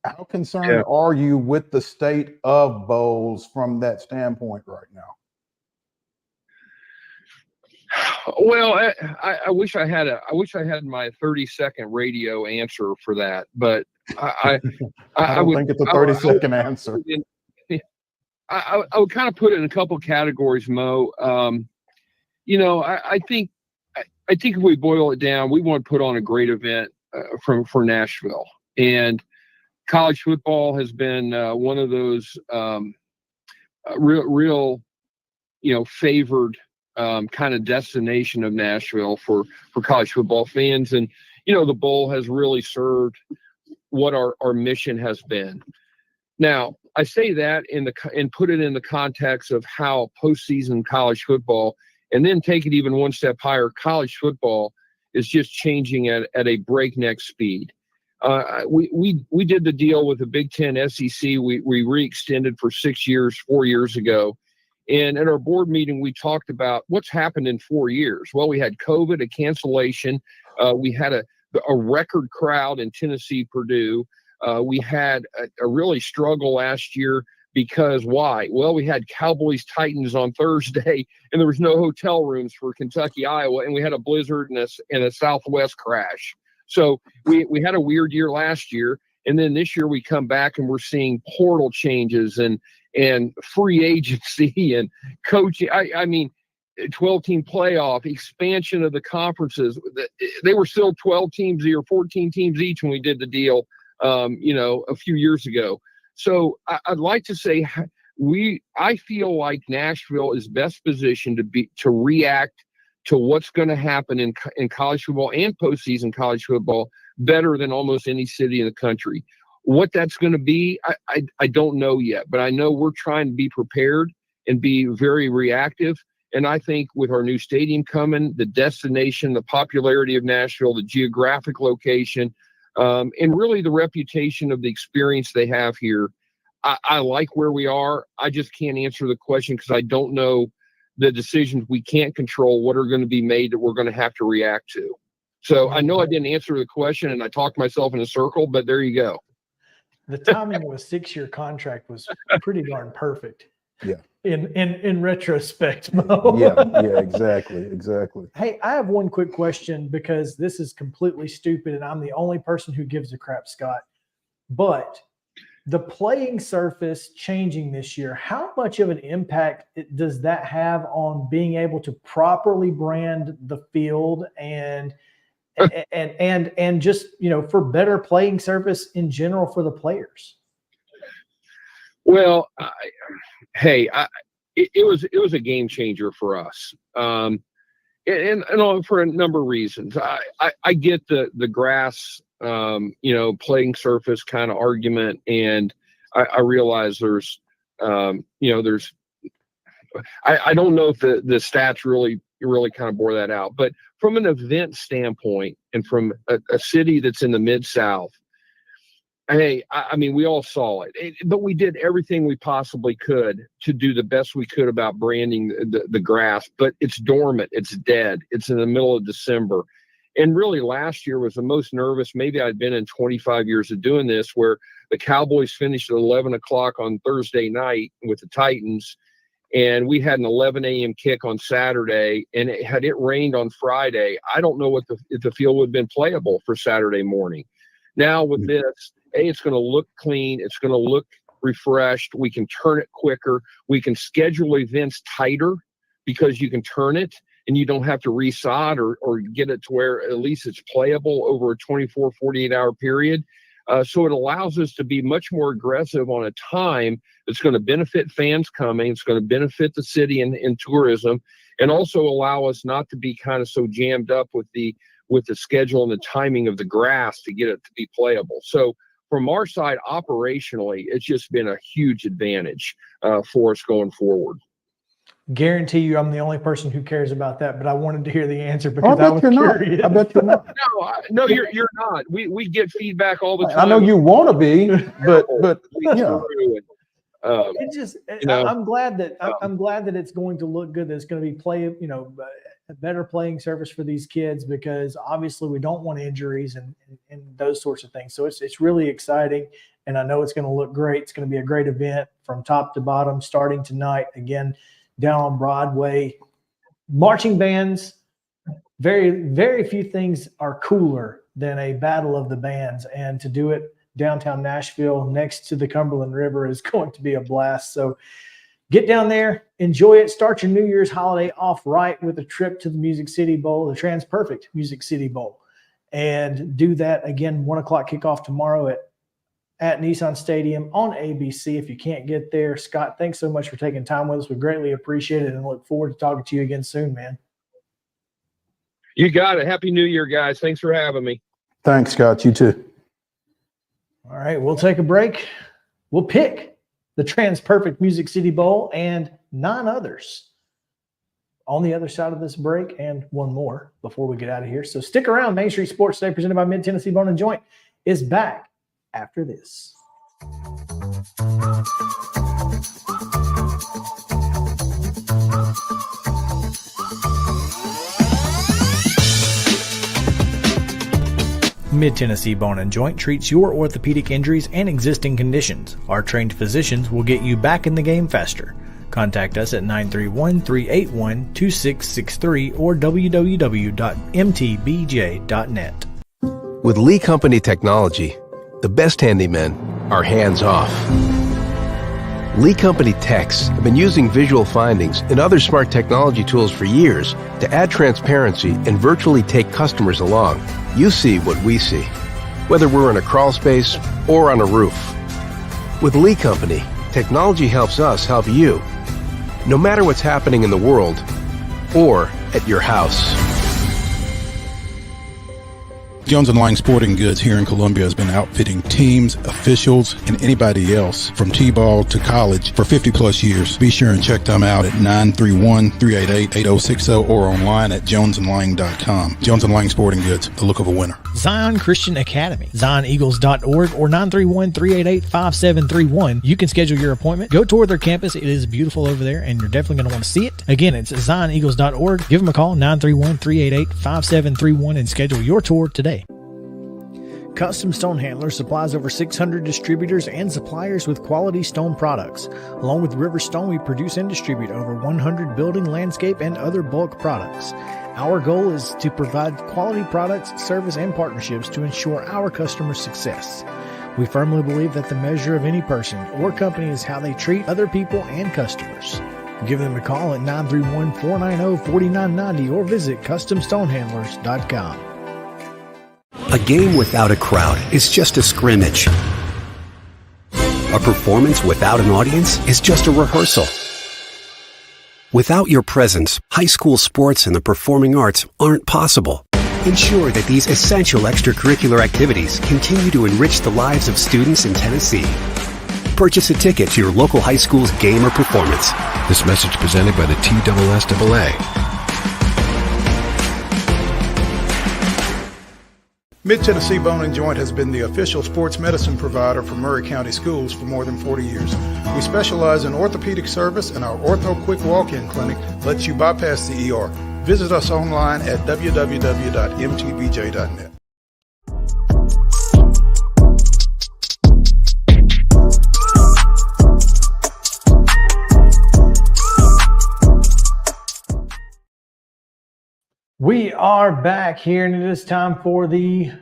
how concerned are you with the state of bowls from that standpoint right now? Well, I wish I had my 30-second radio answer for that, but I don't think it's a 30-second answer. I would kind of put it in a couple categories, Mo. I think if we boil it down, we want to put on a great event for Nashville. And college football has been one of those real favored kind of destination of Nashville for college football fans. And, the bowl has really served what our mission has been. Now, I say that and put it in the context of how postseason college football, and then take it even one step higher, college football is just changing at a breakneck speed. We did the deal with the Big Ten SEC. We re-extended for 6 years, 4 years ago. And at our board meeting, we talked about what's happened in 4 years. Well, we had COVID, a cancellation. We had a record crowd in Tennessee, Purdue. We had a really struggle last year because why? Well, we had Cowboys Titans on Thursday, and there was no hotel rooms for Kentucky, Iowa, and we had a blizzard and a Southwest crash. So we had a weird year last year, and then this year we come back and we're seeing portal changes and free agency and coaching. I mean, 12-team playoff, expansion of the conferences. They were still 12 teams or 14 teams each when we did the deal, a few years ago. So I'd like to say I feel like Nashville is best positioned to react to what's going to happen in college football and postseason college football better than almost any city in the country. What that's going to be, I don't know yet, but I know we're trying to be prepared and be very reactive. And I think with our new stadium coming, the destination, the popularity of Nashville, the geographic location, and really the reputation of the experience they have here, I like where we are. I just can't answer the question because I don't know the decisions we can't control, what are going to be made that we're going to have to react to. So I know I didn't answer the question and I talked myself in a circle, but there you go. The timing of a 6-year contract was pretty darn perfect. Yeah. In retrospect, Mo. Yeah, exactly. Hey, I have one quick question because this is completely stupid and I'm the only person who gives a crap, Scott. But the playing surface changing this year, how much of an impact does that have on being able to properly brand the field and just, for better playing surface in general for the players? Well, it was a game changer for us. and for a number of reasons. I get the grass, playing surface kind of argument, and I realize there's I don't know if the stats really kind of bore that out, but from an event standpoint and from a city that's in the Mid-South, hey, I mean, we all saw it, but we did everything we possibly could to do the best we could about branding the grass, but it's dormant, it's dead, it's in the middle of December. And really last year was the most nervous maybe I'd been in 25 years of doing this, where the Cowboys finished at 11 o'clock on Thursday night with the Titans, and we had an 11 a.m. kick on Saturday, and had it rained on Friday, I don't know if the field would have been playable for Saturday morning. Now with this, it's going to look clean. It's going to look refreshed. We can turn it quicker. We can schedule events tighter because you can turn it and you don't have to resod or get it to where at least it's playable over a 24, 48-hour period. So it allows us to be much more aggressive on a time that's going to benefit fans coming. It's going to benefit the city and tourism, and also allow us not to be kind of so jammed up with the schedule and the timing of the grass to get it to be playable. So from our side, operationally, it's just been a huge advantage for us going forward. Guarantee you I'm the only person who cares about that, but I wanted to hear the answer because I was curious. I bet you're not. No, you're not. We get feedback all the time. I know you want to be, but yeah. It just, I'm glad that it's going to look good. That it's going to be a better playing surface for these kids, because obviously we don't want injuries and those sorts of things. So it's really exciting, and I know it's going to look great. It's going to be a great event from top to bottom, starting tonight again down on Broadway. Marching bands, very, very few things are cooler than a battle of the bands, and to do it downtown Nashville next to the Cumberland River is going to be a blast. So get down there, enjoy it, start your New Year's holiday off right with a trip to the Music City Bowl, the TransPerfect Music City Bowl, and do that again. 1 o'clock kickoff tomorrow at Nissan Stadium on ABC. If you can't get there, Scott, thanks so much for taking time with us. We greatly appreciate it and look forward to talking to you again soon, man. You got it. Happy New Year, guys. Thanks for having me. Thanks, Scott. You too. All right, we'll take a break. We'll pick the TransPerfect Music City Bowl and 9 others on the other side of this break, and one more before we get out of here. So stick around. Main Street Sports Day, presented by Mid-Tennessee Bone and Joint, is back after this. Mid-Tennessee Bone and Joint treats your orthopedic injuries and existing conditions. Our trained physicians will get you back in the game faster. Contact us at 931-381-2663 or www.mtbj.net. With Lee Company technology, the best handymen are hands-off. Lee Company techs have been using visual findings and other smart technology tools for years to add transparency and virtually take customers along. You see what we see, whether we're in a crawl space or on a roof. With Lee Company, technology helps us help you, no matter what's happening in the world or at your house. Jones & Lang Sporting Goods here in Columbia has been outfitting teams, officials, and anybody else from T-ball to college for 50 plus years. Be sure and check them out at 931-388-8060 or online at jonesandlang.com. Jones & Lang Sporting Goods, the look of a winner. Zion Christian Academy, zioneagles.org or 931-388-5731. You can schedule your appointment. Go tour their campus. It is beautiful over there, and you're definitely going to want to see it. Again, it's zioneagles.org. Give them a call, 931-388-5731, and schedule your tour today. Custom Stone Handler supplies over 600 distributors and suppliers with quality stone products. Along with River Stone, we produce and distribute over 100 building, landscape, and other bulk products. Our goal is to provide quality products, service, and partnerships to ensure our customers' success. We firmly believe that the measure of any person or company is how they treat other people and customers. Give them a call at 931-490-4990 or visit CustomStonehandlers.com. A game without a crowd is just a scrimmage. A performance without an audience is just a rehearsal. Without your presence, high school sports and the performing arts aren't possible. Ensure that these essential extracurricular activities continue to enrich the lives of students in Tennessee. Purchase a ticket to your local high school's game or performance. This message presented by the TSSAA. Mid-Tennessee Bone & Joint has been the official sports medicine provider for Maury County Schools for more than 40 years. We specialize in orthopedic service, and our Ortho Quick Walk-In Clinic lets you bypass the ER. Visit us online at www.mtbj.net. We are back here, and it is time for the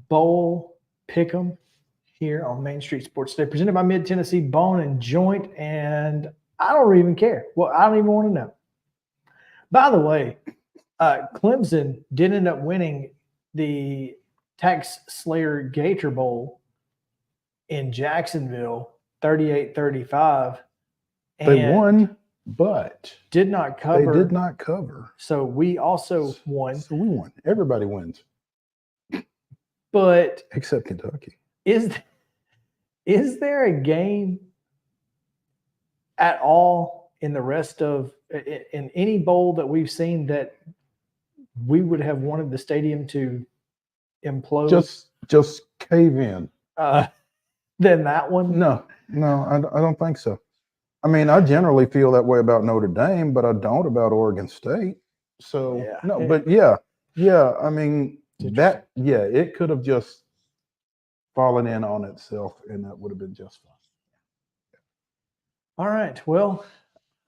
Bowl Pick'em here on Main Street Sports Today, presented by Mid-Tennessee Bone and Joint. And I don't even care. Well, I don't even want to know. By the way, Clemson did end up winning the Tax Slayer Gator Bowl in Jacksonville, 38-35. They won, but did not cover. They did not cover. So we also won. So we won. Everybody wins. But except Kentucky. Is there a game at all in the rest of in any bowl that we've seen that we would have wanted the stadium to implode? Just cave in. Than that one? No, I don't think so. I mean, I generally feel that way about Notre Dame, but I don't about Oregon State. So yeah. No, but yeah. I mean it could have just fallen in on itself, and that would have been just fine. All right. Well,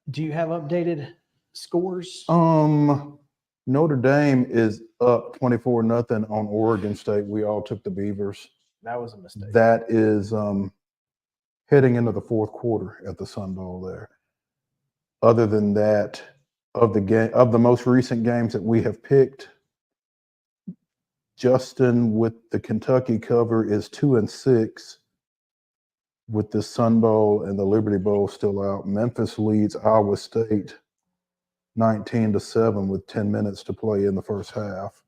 do you have updated scores? Notre Dame is up 24-0 on Oregon State. We all took the Beavers. That was a mistake. That is heading into the fourth quarter at the Sun Bowl there. Other than that, of the most recent games that we have picked, Justin with the Kentucky cover is 2-6 with the Sun Bowl and the Liberty Bowl still out. Memphis leads Iowa State 19-7 with 10 minutes to play in the first half.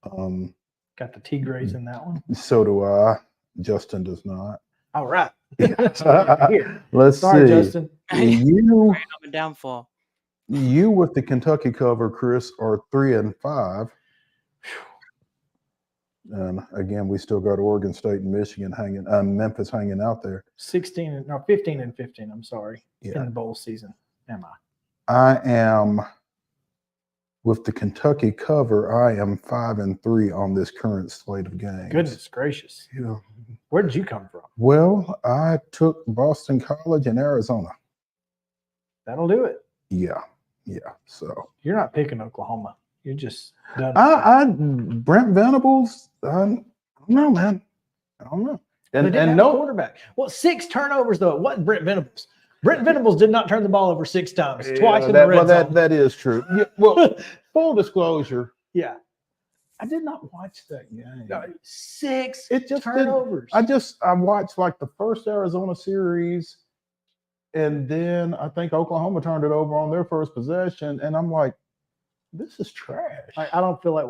Got the Tigres in that one. So do I. Justin does not. All right. Let's Sorry, see. Justin. You I'm a downfall. You with the Kentucky cover, Chris, are 3-5. And again, we still got Oregon State and Michigan Memphis hanging out there. 15 and 15. I'm sorry. Yeah. In the bowl season. Am I? I am with the Kentucky cover. I am 5-3 on this current slate of games. Goodness gracious. Yeah. Where did you come from? Well, I took Boston College in Arizona. That'll do it. Yeah. So you're not picking Oklahoma. You're just done. Brent Venables. I don't know, man. I don't know. And no quarterback. Well, 6 turnovers though. It wasn't Brent Venables. Brent Venables did not turn the ball over 6 times. Twice in the red zone. That is true. Yeah, well, full disclosure. Yeah. I did not watch that game. 6 turnovers. I watched like the first Arizona series, and then I think Oklahoma turned it over on their first possession, and I'm like, this is trash. I don't feel like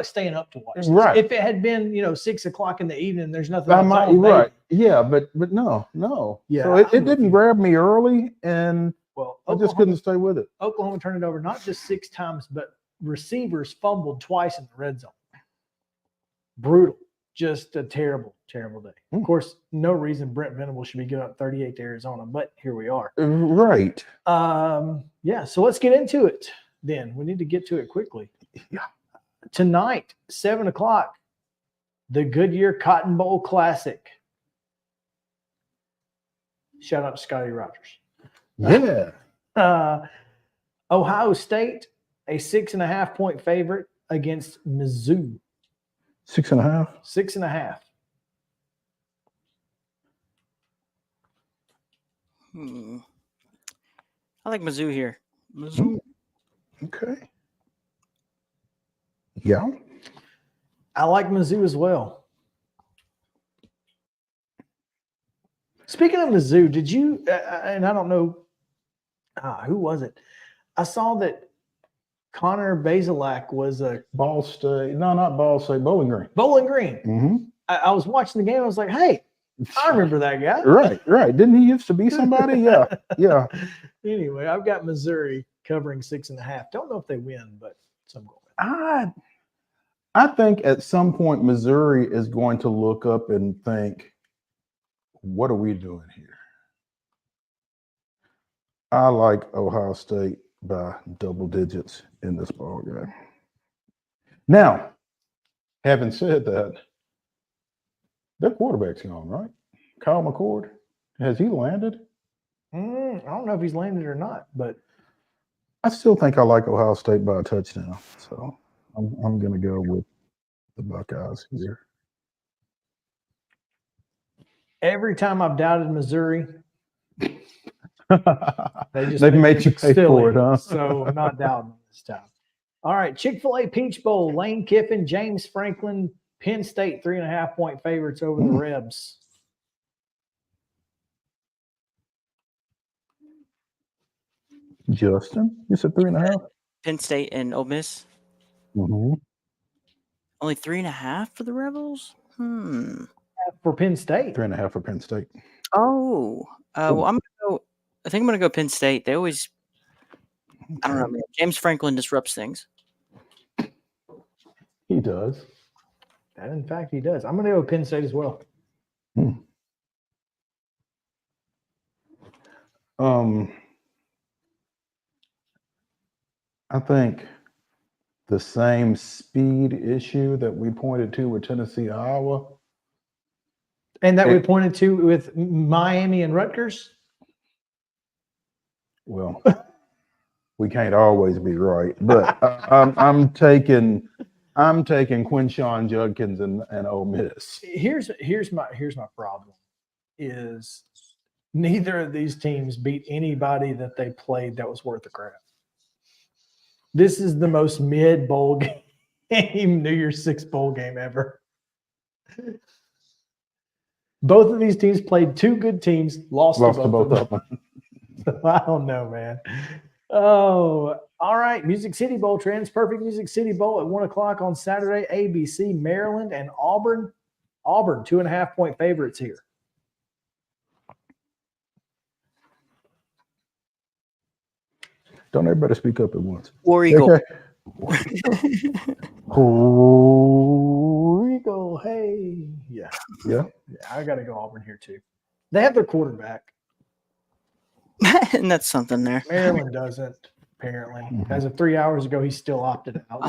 staying up to watch this. Right. If it had been, 6:00 in the evening, there's nothing. Right. Yeah, but no. Yeah. So it didn't grab me early, and I just couldn't stay with it. Oklahoma turned it over not just 6 times, but receivers fumbled twice in the red zone. Brutal. Just a terrible, terrible day. Of course, no reason Brent Venables should be giving up 38 to Arizona, but here we are. Right. Yeah, so let's get into it then. We need to get to it quickly. Yeah. Tonight, 7:00, the Goodyear Cotton Bowl Classic. Shout out to Scotty Rogers. Yeah. Ohio State, a 6.5-point favorite against Mizzou. 6.5. 6.5. I like Mizzou here. Mizzou. Okay. Yeah. I like Mizzou as well. Speaking of Mizzou, did you, and I don't know, who was it? I saw that Connor Bazelak was a Ball State. No, not Ball State. Bowling Green. Bowling Green. Mm-hmm. I was watching the game. I was like, hey, I remember that guy. Right. Didn't he used to be somebody? Yeah. Anyway, I've got Missouri covering 6.5. Don't know if they win, but some going. I think at some point Missouri is going to look up and think, what are we doing here? I like Ohio State by double digits in this ball game. Now, having said that, their quarterback's gone, right? Kyle McCord. Has he landed? I don't know if he's landed or not, but I still think I like Ohio State by a touchdown. So I'm going to go with the Buckeyes here. every time I've doubted Missouri, they've made you pay for it, huh? So I'm not doubting this time. All right, Chick-fil-A Peach Bowl, Lane Kiffin, James Franklin, Penn State 3.5-point favorites over the Rebs. Justin, you said 3.5? Penn State and Ole Miss. Mm-hmm. Only 3.5 for the Rebels? For Penn State. 3.5 for Penn State. Oh. Well, I think I'm gonna go Penn State. They always I don't know, man. James Franklin disrupts things. He does. And in fact, he does. I'm gonna go with Penn State as well. I think the same speed issue that we pointed to with Tennessee, Iowa. And that we pointed to with Miami and Rutgers? Well, we can't always be right, but I'm taking Quinshawn Judkins and Ole Miss. Here's my problem is neither of these teams beat anybody that they played that was worth a crap. This is the most mid bowl game, New Year's Six bowl game ever. Both of these teams played two good teams, lost to both of them. I don't know, man. Oh, all right. Music City Bowl, Trans Perfect Music City Bowl at 1 o'clock on Saturday. ABC, Maryland, and Auburn. Auburn, 2.5-point favorites here. Don't everybody speak up at once. War Eagle. Okay. War Eagle, hey. Yeah, I got to go Auburn here too. They have their quarterback. And that's something there. Maryland doesn't, apparently. As of 3 hours ago, he's still opted out.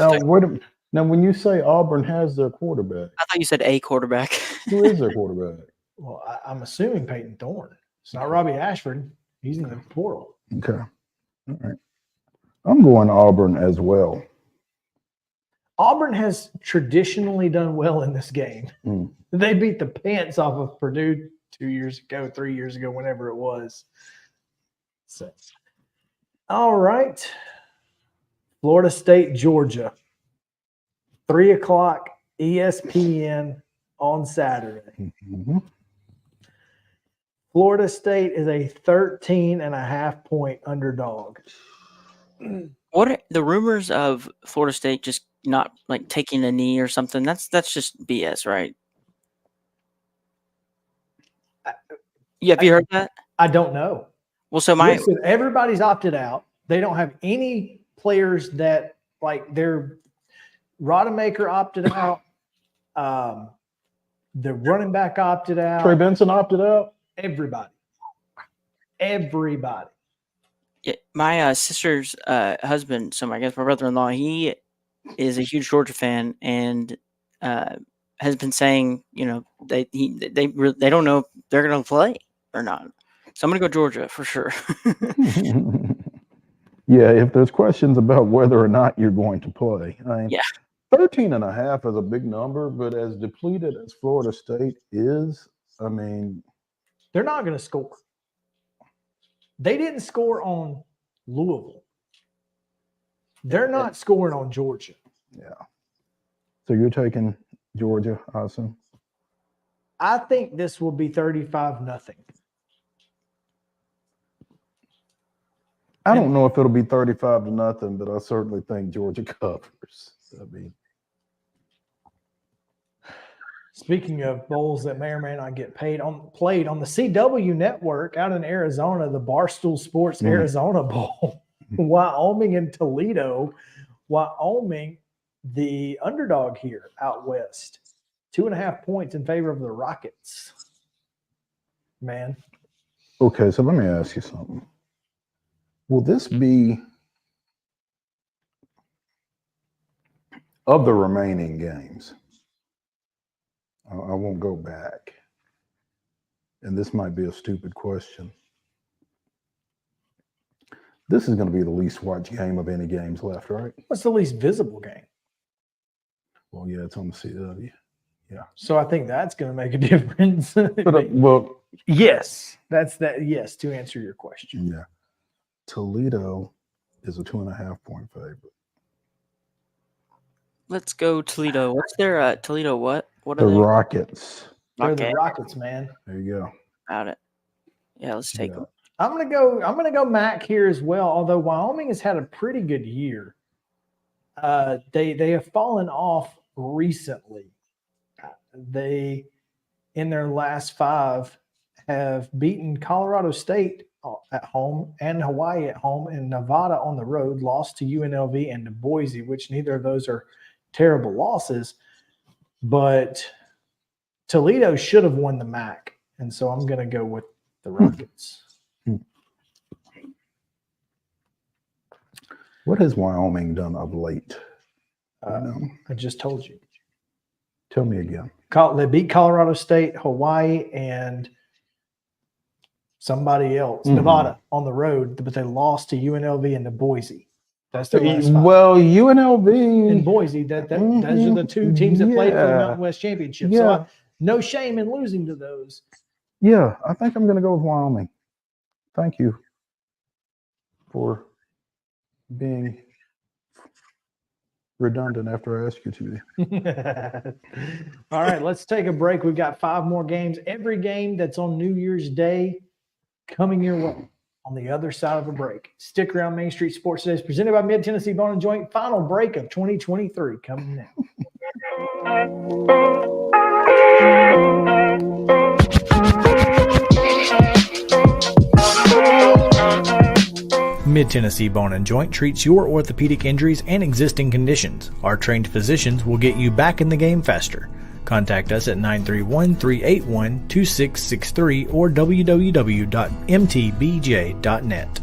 Now, when you say Auburn has their quarterback, I thought you said a quarterback. Who is their quarterback? Well, I'm assuming Peyton Thorne. It's not Robbie Ashford. He's in the portal. Okay. All right. I'm going Auburn as well. Auburn has traditionally done well in this game. They beat the pants off of Purdue 2 years ago, 3 years ago, whenever it was. So, all right. Florida State, Georgia. 3 o'clock ESPN on Saturday. Florida State is a 13.5-point underdog. What are the rumors of Florida State just not like taking a knee or something? That's just BS, right? Have you heard that? I don't know. Well, so Listen, everybody's opted out. They don't have any players that their Rodemaker opted out. The running back opted out. Trey Benson opted out. Everybody. Yeah, my sister's husband, so I guess my brother-in-law, he is a huge Georgia fan and has been saying, they don't know if they're going to play or not. So I'm going to go Georgia for sure. Yeah, if there's questions about whether or not you're going to play. 13.5 is a big number, but as depleted as Florida State is, they're not going to score. They didn't score on Louisville. They're not scoring on Georgia. Yeah. So you're taking Georgia, Austin? I think this will be 35-0. I don't know if it'll be 35-0, but I certainly think Georgia covers. I mean, Speaking of bowls that may or may not get played on the CW network out in Arizona, the Barstool Sports Arizona Bowl, Wyoming and Toledo. Wyoming, the underdog here out west, 2.5 points in favor of the Rockets. Man. okay, so let me ask you something. Will this be of the remaining games? I won't go back. And this might be a stupid question. This is going to be the least watched game of any games left, right? What's the least visible game? Well, yeah, it's on the CW. Yeah. So I think that's going to make a difference. But, well, yes, that's that. Yes, to answer your question. yeah. Toledo is a 2.5 point favorite. Let's go Toledo. What's their Toledo? What? What The are they? Rockets. They're the Rockets, man. There you go. Got it. Yeah, let's take them. I'm gonna go Mac here as well. Although Wyoming has had a pretty good year, they have fallen off recently. They, in their last 5, have beaten Colorado State at home and Hawaii at home and Nevada on the road. Lost to UNLV and to Boise, which neither of those are terrible losses. But Toledo should have won the MAC, and so I'm going to go with the Rockets. What has Wyoming done of late? I just told you. Tell me again. They beat Colorado State, Hawaii, and somebody else, Nevada, on the road, but they lost to UNLV and to Boise. That's their last 5. Well, UNLV and Boise. Those are the 2 teams that played for the Mountain West Championship. Yeah. So no shame in losing to those. Yeah, I think I'm going to go with Wyoming. Thank you for being redundant after I asked you to. All right, let's take a break. We've got 5 more games. Every game that's on New Year's Day coming your way on the other side of a break. Stick around. Main Street Sports Today is presented by Mid-Tennessee Bone & Joint. Final break of 2023 coming now. Mid-Tennessee Bone & Joint treats your orthopedic injuries and existing conditions. Our trained physicians will get you back in the game faster. Contact us at 931-381-2663 or www.mtbj.net.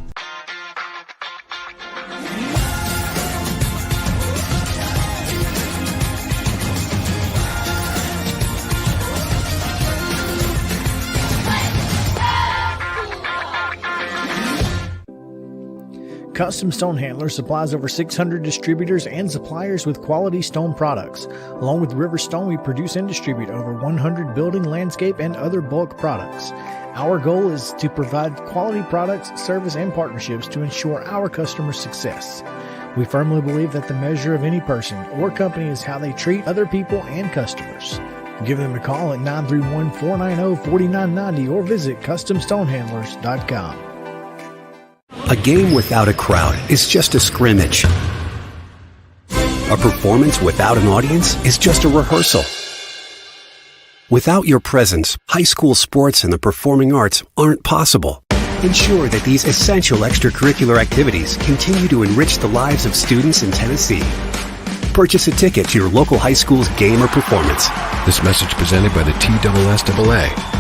Custom Stone Handlers supplies over 600 distributors and suppliers with quality stone products. Along with River Stone, we produce and distribute over 100 building, landscape, and other bulk products. Our goal is to provide quality products, service, and partnerships to ensure our customers' success. We firmly believe that the measure of any person or company is how they treat other people and customers. Give them a call at 931-490-4990 or visit CustomStonehandlers.com. A game without a crowd is just a scrimmage. A performance without an audience is just a rehearsal. Without your presence, high school sports and the performing arts aren't possible. Ensure that these essential extracurricular activities continue to enrich the lives of students in Tennessee. Purchase a ticket to your local high school's game or performance. This message presented by the TSSAA.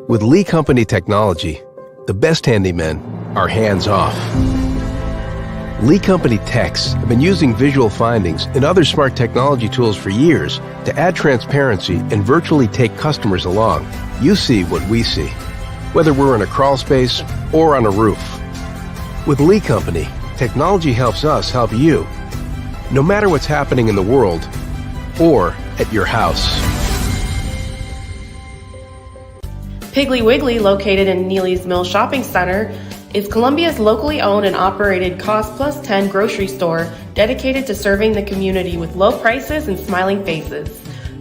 With Lee Company technology, the best handymen are hands-off. Lee Company techs have been using visual findings and other smart technology tools for years to add transparency and virtually take customers along. You see what we see, whether we're in a crawl space or on a roof. With Lee Company, technology helps us help you, no matter what's happening in the world or at your house. Piggly Wiggly, located in Neely's Mill Shopping Center, is Columbia's locally owned and operated Cost Plus 10 grocery store dedicated to serving the community with low prices and smiling faces.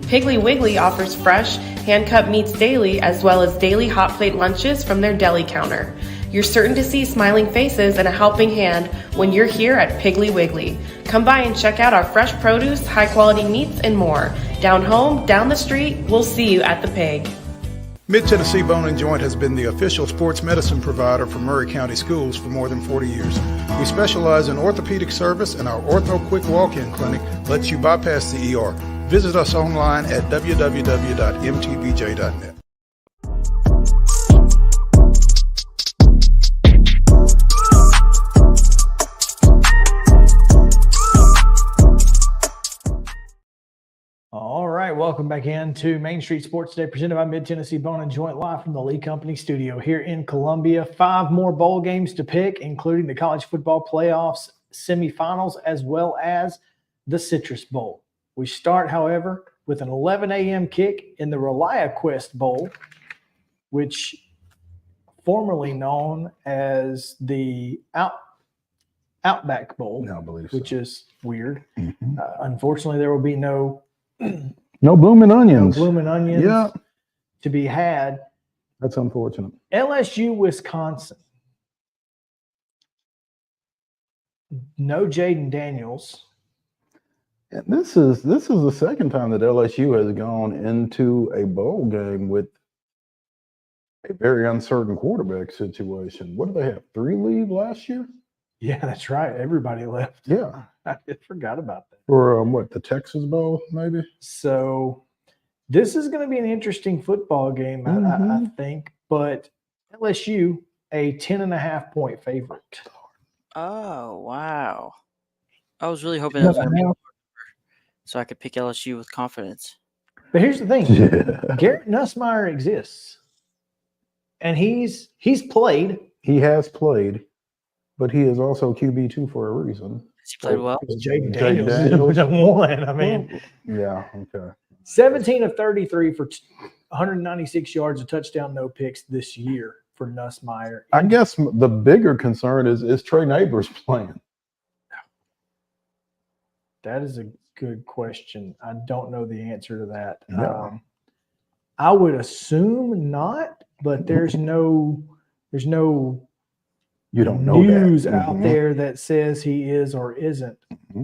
Piggly Wiggly offers fresh, hand-cut meats daily, as well as daily hot plate lunches from their deli counter. You're certain to see smiling faces and a helping hand when you're here at Piggly Wiggly. Come by and check out our fresh produce, high-quality meats, and more. Down home, down the street, we'll see you at the Pig. Mid-Tennessee Bone and Joint has been the official sports medicine provider for Murray County Schools for more than 40 years. We specialize in orthopedic service, and our Ortho Quick Walk-In Clinic lets you bypass the ER. Visit us online at www.mtbj.net. All right, welcome back into Main Street Sports Today, presented by Mid-Tennessee Bone and Joint, live from the Lee Company studio here in Columbia. 5 more bowl games to pick, including the college football playoffs semifinals, as well as the Citrus Bowl. We start, however, with an 11 a.m. kick in the ReliaQuest Bowl, which formerly known as the Outback Bowl, I believe so. which is weird. Unfortunately, there will be no blooming onions. Yeah. To be had. That's unfortunate. LSU, Wisconsin. No Jaden Daniels. And this is the second time that LSU has gone into a bowl game with a very uncertain quarterback situation. What did they have? 3 leave last year? Yeah, that's right. Everybody left. Yeah. I forgot about that. For the Texas Bowl, maybe? So this is going to be an interesting football game, I think. But LSU, a 10.5-point favorite. Oh, wow. I was really hoping that was going to be so I could pick LSU with confidence. But here's the thing. Garrett Nussmeier exists. And he's played. He has played, but he is also QB2 for a reason. Has he played well? Jaden Daniels one. I mean, yeah, okay. 17 of 33 for 196 yards, a touchdown, no picks this year for Nussmeier. I guess the bigger concern is Trey Neighbors playing? That is a good question. I don't know the answer to that. No. I would assume not, but there's no you don't know news that. out there that says he is or isn't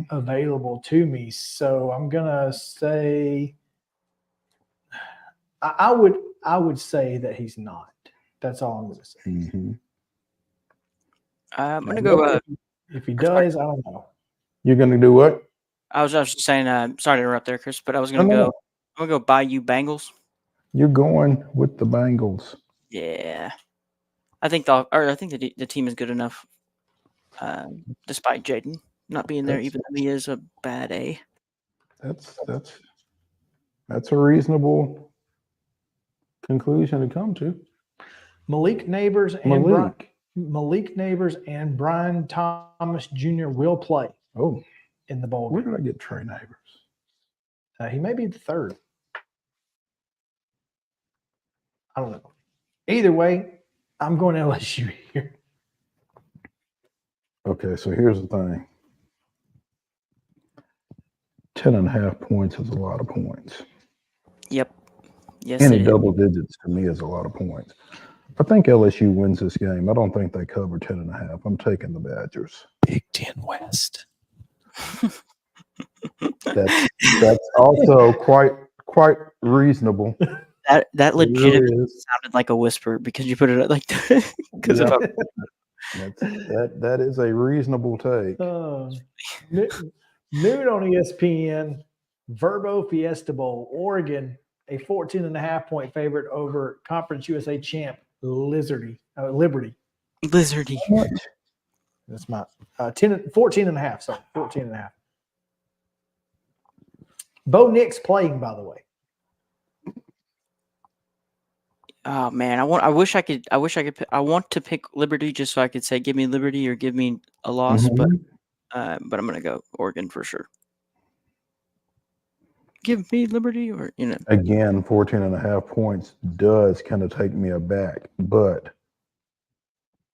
available to me. So I'm gonna say I would say that he's not. That's all I'm gonna say. I'm gonna go. If he does, I don't know. You're gonna do what? I was just saying. Sorry to interrupt there, Chris, but I was gonna go. I'm gonna go Bayou Bengals. You're going with the Bengals. Yeah, I think the team is good enough, despite Jaden not being there, even though he is a bad A. That's a reasonable conclusion to come to. Malik Neighbors and Brian Thomas Jr. will play. In the bowl. Where did I get Trey Neighbors? He may be the third. I don't know. Either way, I'm going LSU here. Okay, so here's the thing. 10.5 points is a lot of points. Yep. Yes. Any double digits to me is a lot of points. I think LSU wins this game. I don't think they cover 10.5. I'm taking the Badgers. Big Ten West. That's also quite reasonable. That legitimately sounded like a whisper because you put it like that. Because that is a reasonable take. Noon on ESPN, Verbo Fiesta Bowl, Oregon, a 14.5-point favorite over Conference USA champ Liberty. That's my 14.5. Sorry, 14.5. Bo Nix playing, by the way. Oh man, I want to pick Liberty just so I could say give me Liberty or give me a loss, but I'm gonna go Oregon for sure. Give me Liberty or Again, 14.5 points does kind of take me aback, but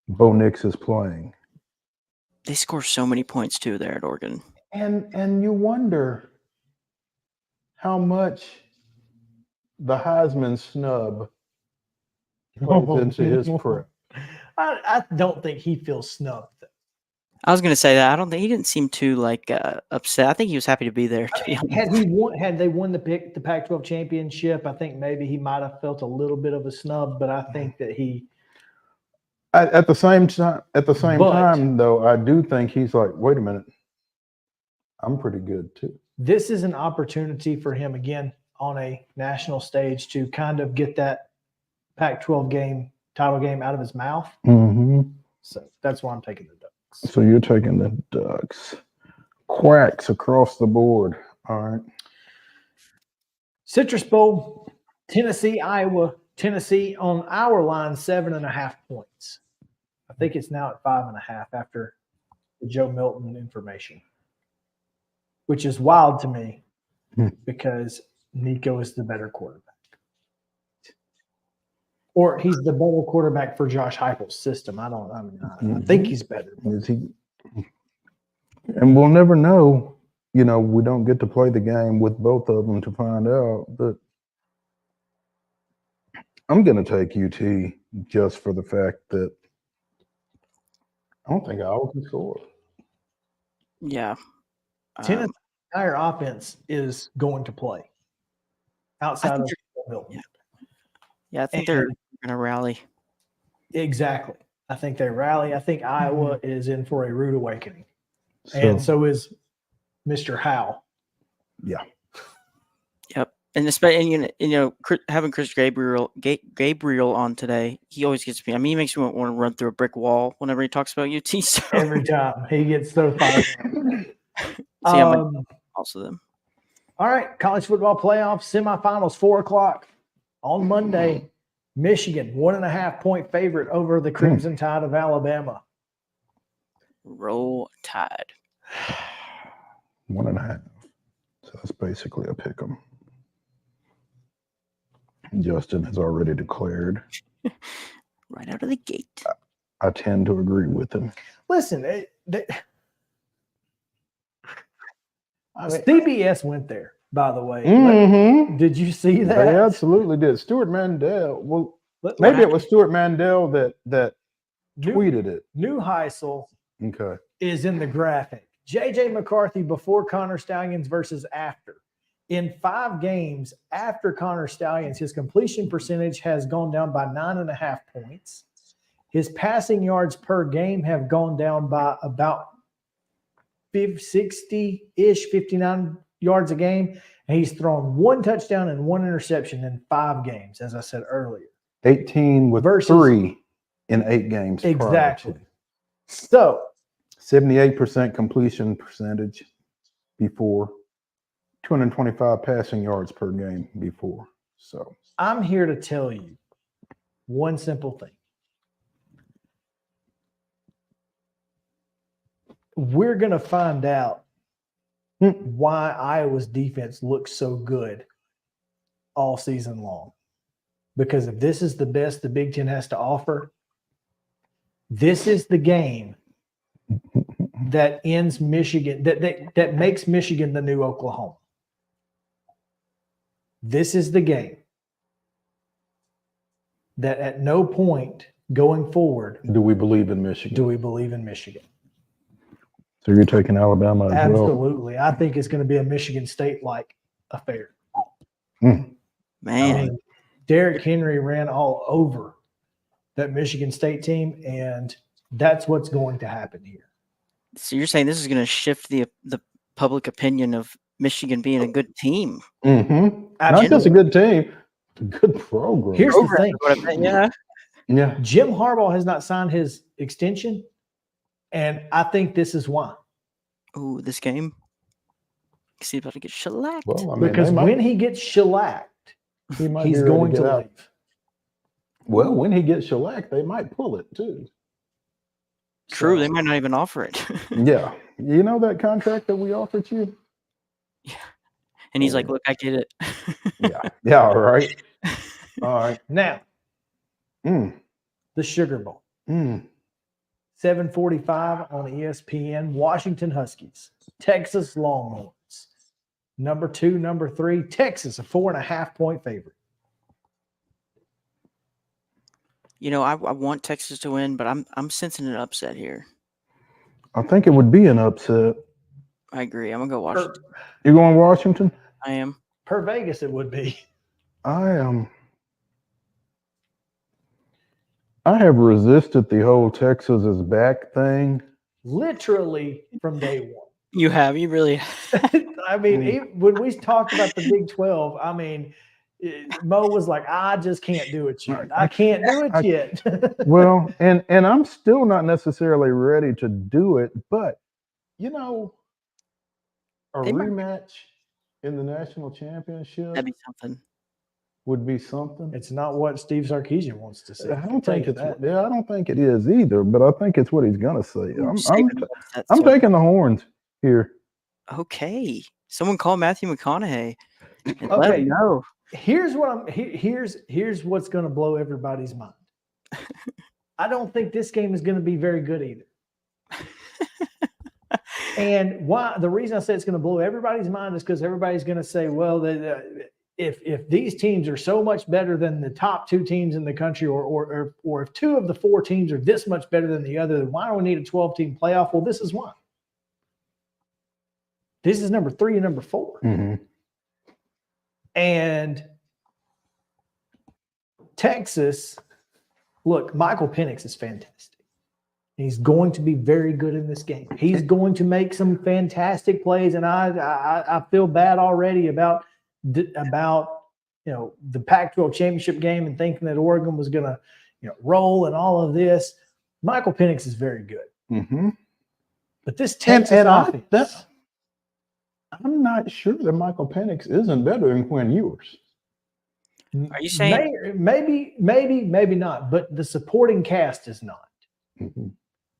Bo Nix is playing. They score so many points too there at Oregon. And you wonder how much the Heisman snub plays into his prep. I don't think he feels snubbed. I was going to say that. I don't think he didn't seem too upset. I think he was happy to be there. To be honest. Had they won the Pac-12 championship, I think maybe he might have felt a little bit of a snub. But I think that he, at the same time, though, I do think he's like, wait a minute, I'm pretty good too. This is an opportunity for him again on a national stage to kind of get that Pac-12 title game out of his mouth. Mm-hmm. So that's why I'm taking the Ducks. So you're taking the Ducks. Quacks across the board. All right. Citrus Bowl, Tennessee, Iowa. Tennessee on our line, 7.5 points. I think it's now at 5.5 after the Joe Milton information, which is wild to me because Nico is the better quarterback. Or he's the better quarterback for Josh Heupel's system. I think he's better. Is he? And we'll never know. We don't get to play the game with both of them to find out. But I'm going to take UT just for the fact that I don't think Iowa can score. Yeah. Tennessee's entire offense is going to play outside of Milton. Yeah, I think they're going to rally. Exactly. I think they rally. I think Iowa is in for a rude awakening. And so is Mr. Howe. Yeah. Yep. And especially, having Chris Gabriel on today, he always gets me. I mean, he makes me want to run through a brick wall whenever he talks about UT. So. Every time. He gets so fired up. Also them. All right. College football playoffs, semifinals, 4:00 on Monday. Michigan, 1.5 point favorite over the Crimson Tide of Alabama. Roll Tide. 1.5. So that's basically a pick 'em. Justin has already declared. Right out of the gate. I tend to agree with him. Listen, CBS went there, by the way. Mm-hmm. Did you see that? They absolutely did. Stuart Mandel. Well, maybe it was Stuart Mandel that tweeted it. Neuheisel is in the graphic. J.J. McCarthy before Connor Stallions versus after. In 5 games after Connor Stallions, his completion percentage has gone down by 9.5 points. His passing yards per game have gone down by about 60-ish, 59 yards a game. And he's thrown 1 touchdown and 1 interception in 5 games, as I said earlier. 18 with 3 in 8 games. Exactly. So 78% completion percentage before, 225 passing yards per game before. So I'm here to tell you one simple thing. We're going to find out why Iowa's defense looks so good all season long. Because if this is the best the Big Ten has to offer, this is the game that ends Michigan, that makes Michigan the new Oklahoma. This is the game that at no point going forward do we believe in Michigan. So you're taking Alabama as well? Absolutely. I think it's going to be a Michigan State-like affair. Man. I mean, Derrick Henry ran all over that Michigan State team, and that's what's going to happen here. So you're saying this is going to shift the public opinion of Michigan being a good team? Mm-hmm. Not just a good team, a good program. Here's the thing. Yeah. Jim Harbaugh has not signed his extension, and I think this is why. Oh, this game? Is he about to get shellacked? Well, I mean, because when he gets shellacked, he's going to leave. Well, when he gets shellacked, they might pull it too. True, they might not even offer it. Yeah. You know that contract that we offered you? Yeah. And he's like, look, I get it. Yeah, all right. All right. Now, the Sugar Bowl. 7:45 on ESPN. Washington Huskies, Texas Longhorns. Number 2, number 3, Texas, a 4.5 point favorite. I want Texas to win, but I'm sensing an upset here. I think it would be an upset. I agree. I'm gonna go Washington. You're going Washington? I am. Per Vegas, it would be. I am. I have resisted the whole Texas is back thing. Literally from day one. You have. You really. I mean, when we talked about the Big 12, I mean, Mo was like, I just can't do it yet. I can't do it yet. Well, and I'm still not necessarily ready to do it, but a rematch in the national championship That'd be something. would be something. It's not what Steve Sarkisian wants to see. I don't think it's. Yeah, I don't think it is either. But I think it's what he's gonna say. I'm taking the horns here. Okay, someone call Matthew McConaughey. And Okay, let him know. Here's what's going to blow everybody's mind. I don't think this game is going to be very good either. And the reason I say it's going to blow everybody's mind is because everybody's going to say, well, if these teams are so much better than the top two teams in the country, or if two of the four teams are this much better than the other, then why do we need a 12-team playoff? Well, this is why. This is number 3 and number 4. Mm-hmm. And Texas, look, Michael Penix is fantastic. He's going to be very good in this game. He's going to make some fantastic plays, and I feel bad already about the Pac-12 championship game and thinking that Oregon was going to roll and all of this. Michael Penix is very good. Mm-hmm. But this Texas offense, I'm not sure that Michael Penix isn't better than Quinn Ewers. Are you saying maybe not? But the supporting cast is not. Mm-hmm.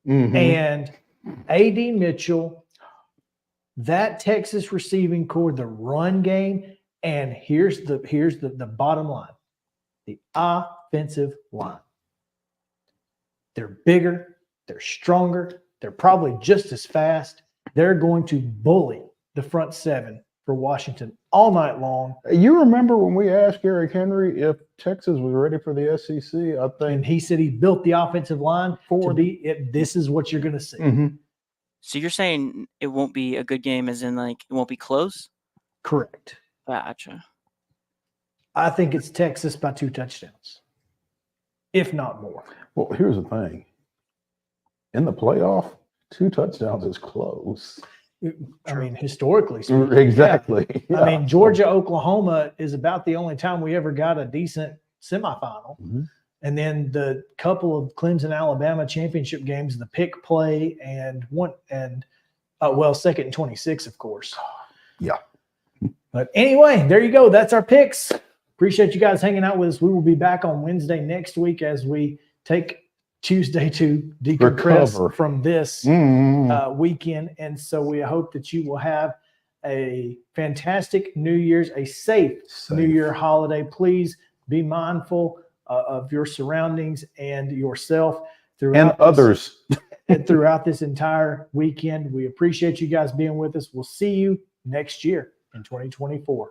Mm-hmm. And A.D. Mitchell, that Texas receiving core, the run game, and here's the bottom line: the offensive line. They're bigger, they're stronger, they're probably just as fast. They're going to bully the front seven for Washington all night long. You remember when we asked Eric Henry if Texas was ready for the SEC? I think, and he said he built the offensive line to be. This is what you're going to see. Mm-hmm. So you're saying it won't be a good game, as in like it won't be close? Correct. Gotcha. I think it's Texas by 2 touchdowns, if not more. Well, here's the thing: in the playoff, 2 touchdowns is close. I mean, historically speaking. Exactly. Yeah. I mean, Georgia, Oklahoma is about the only time we ever got a decent semifinal. Mm-hmm. And then the couple of Clemson, Alabama championship games, the pick play and 2nd and 26, of course. Yeah. But anyway, there you go. That's our picks. Appreciate you guys hanging out with us. We will be back on Wednesday next week as we take Tuesday to decompress from this weekend. And so we hope that you will have a fantastic New Year's, a safe New Year holiday. Please be mindful of your surroundings and yourself throughout others and throughout this entire weekend. We appreciate you guys being with us. We'll see you next year in 2024.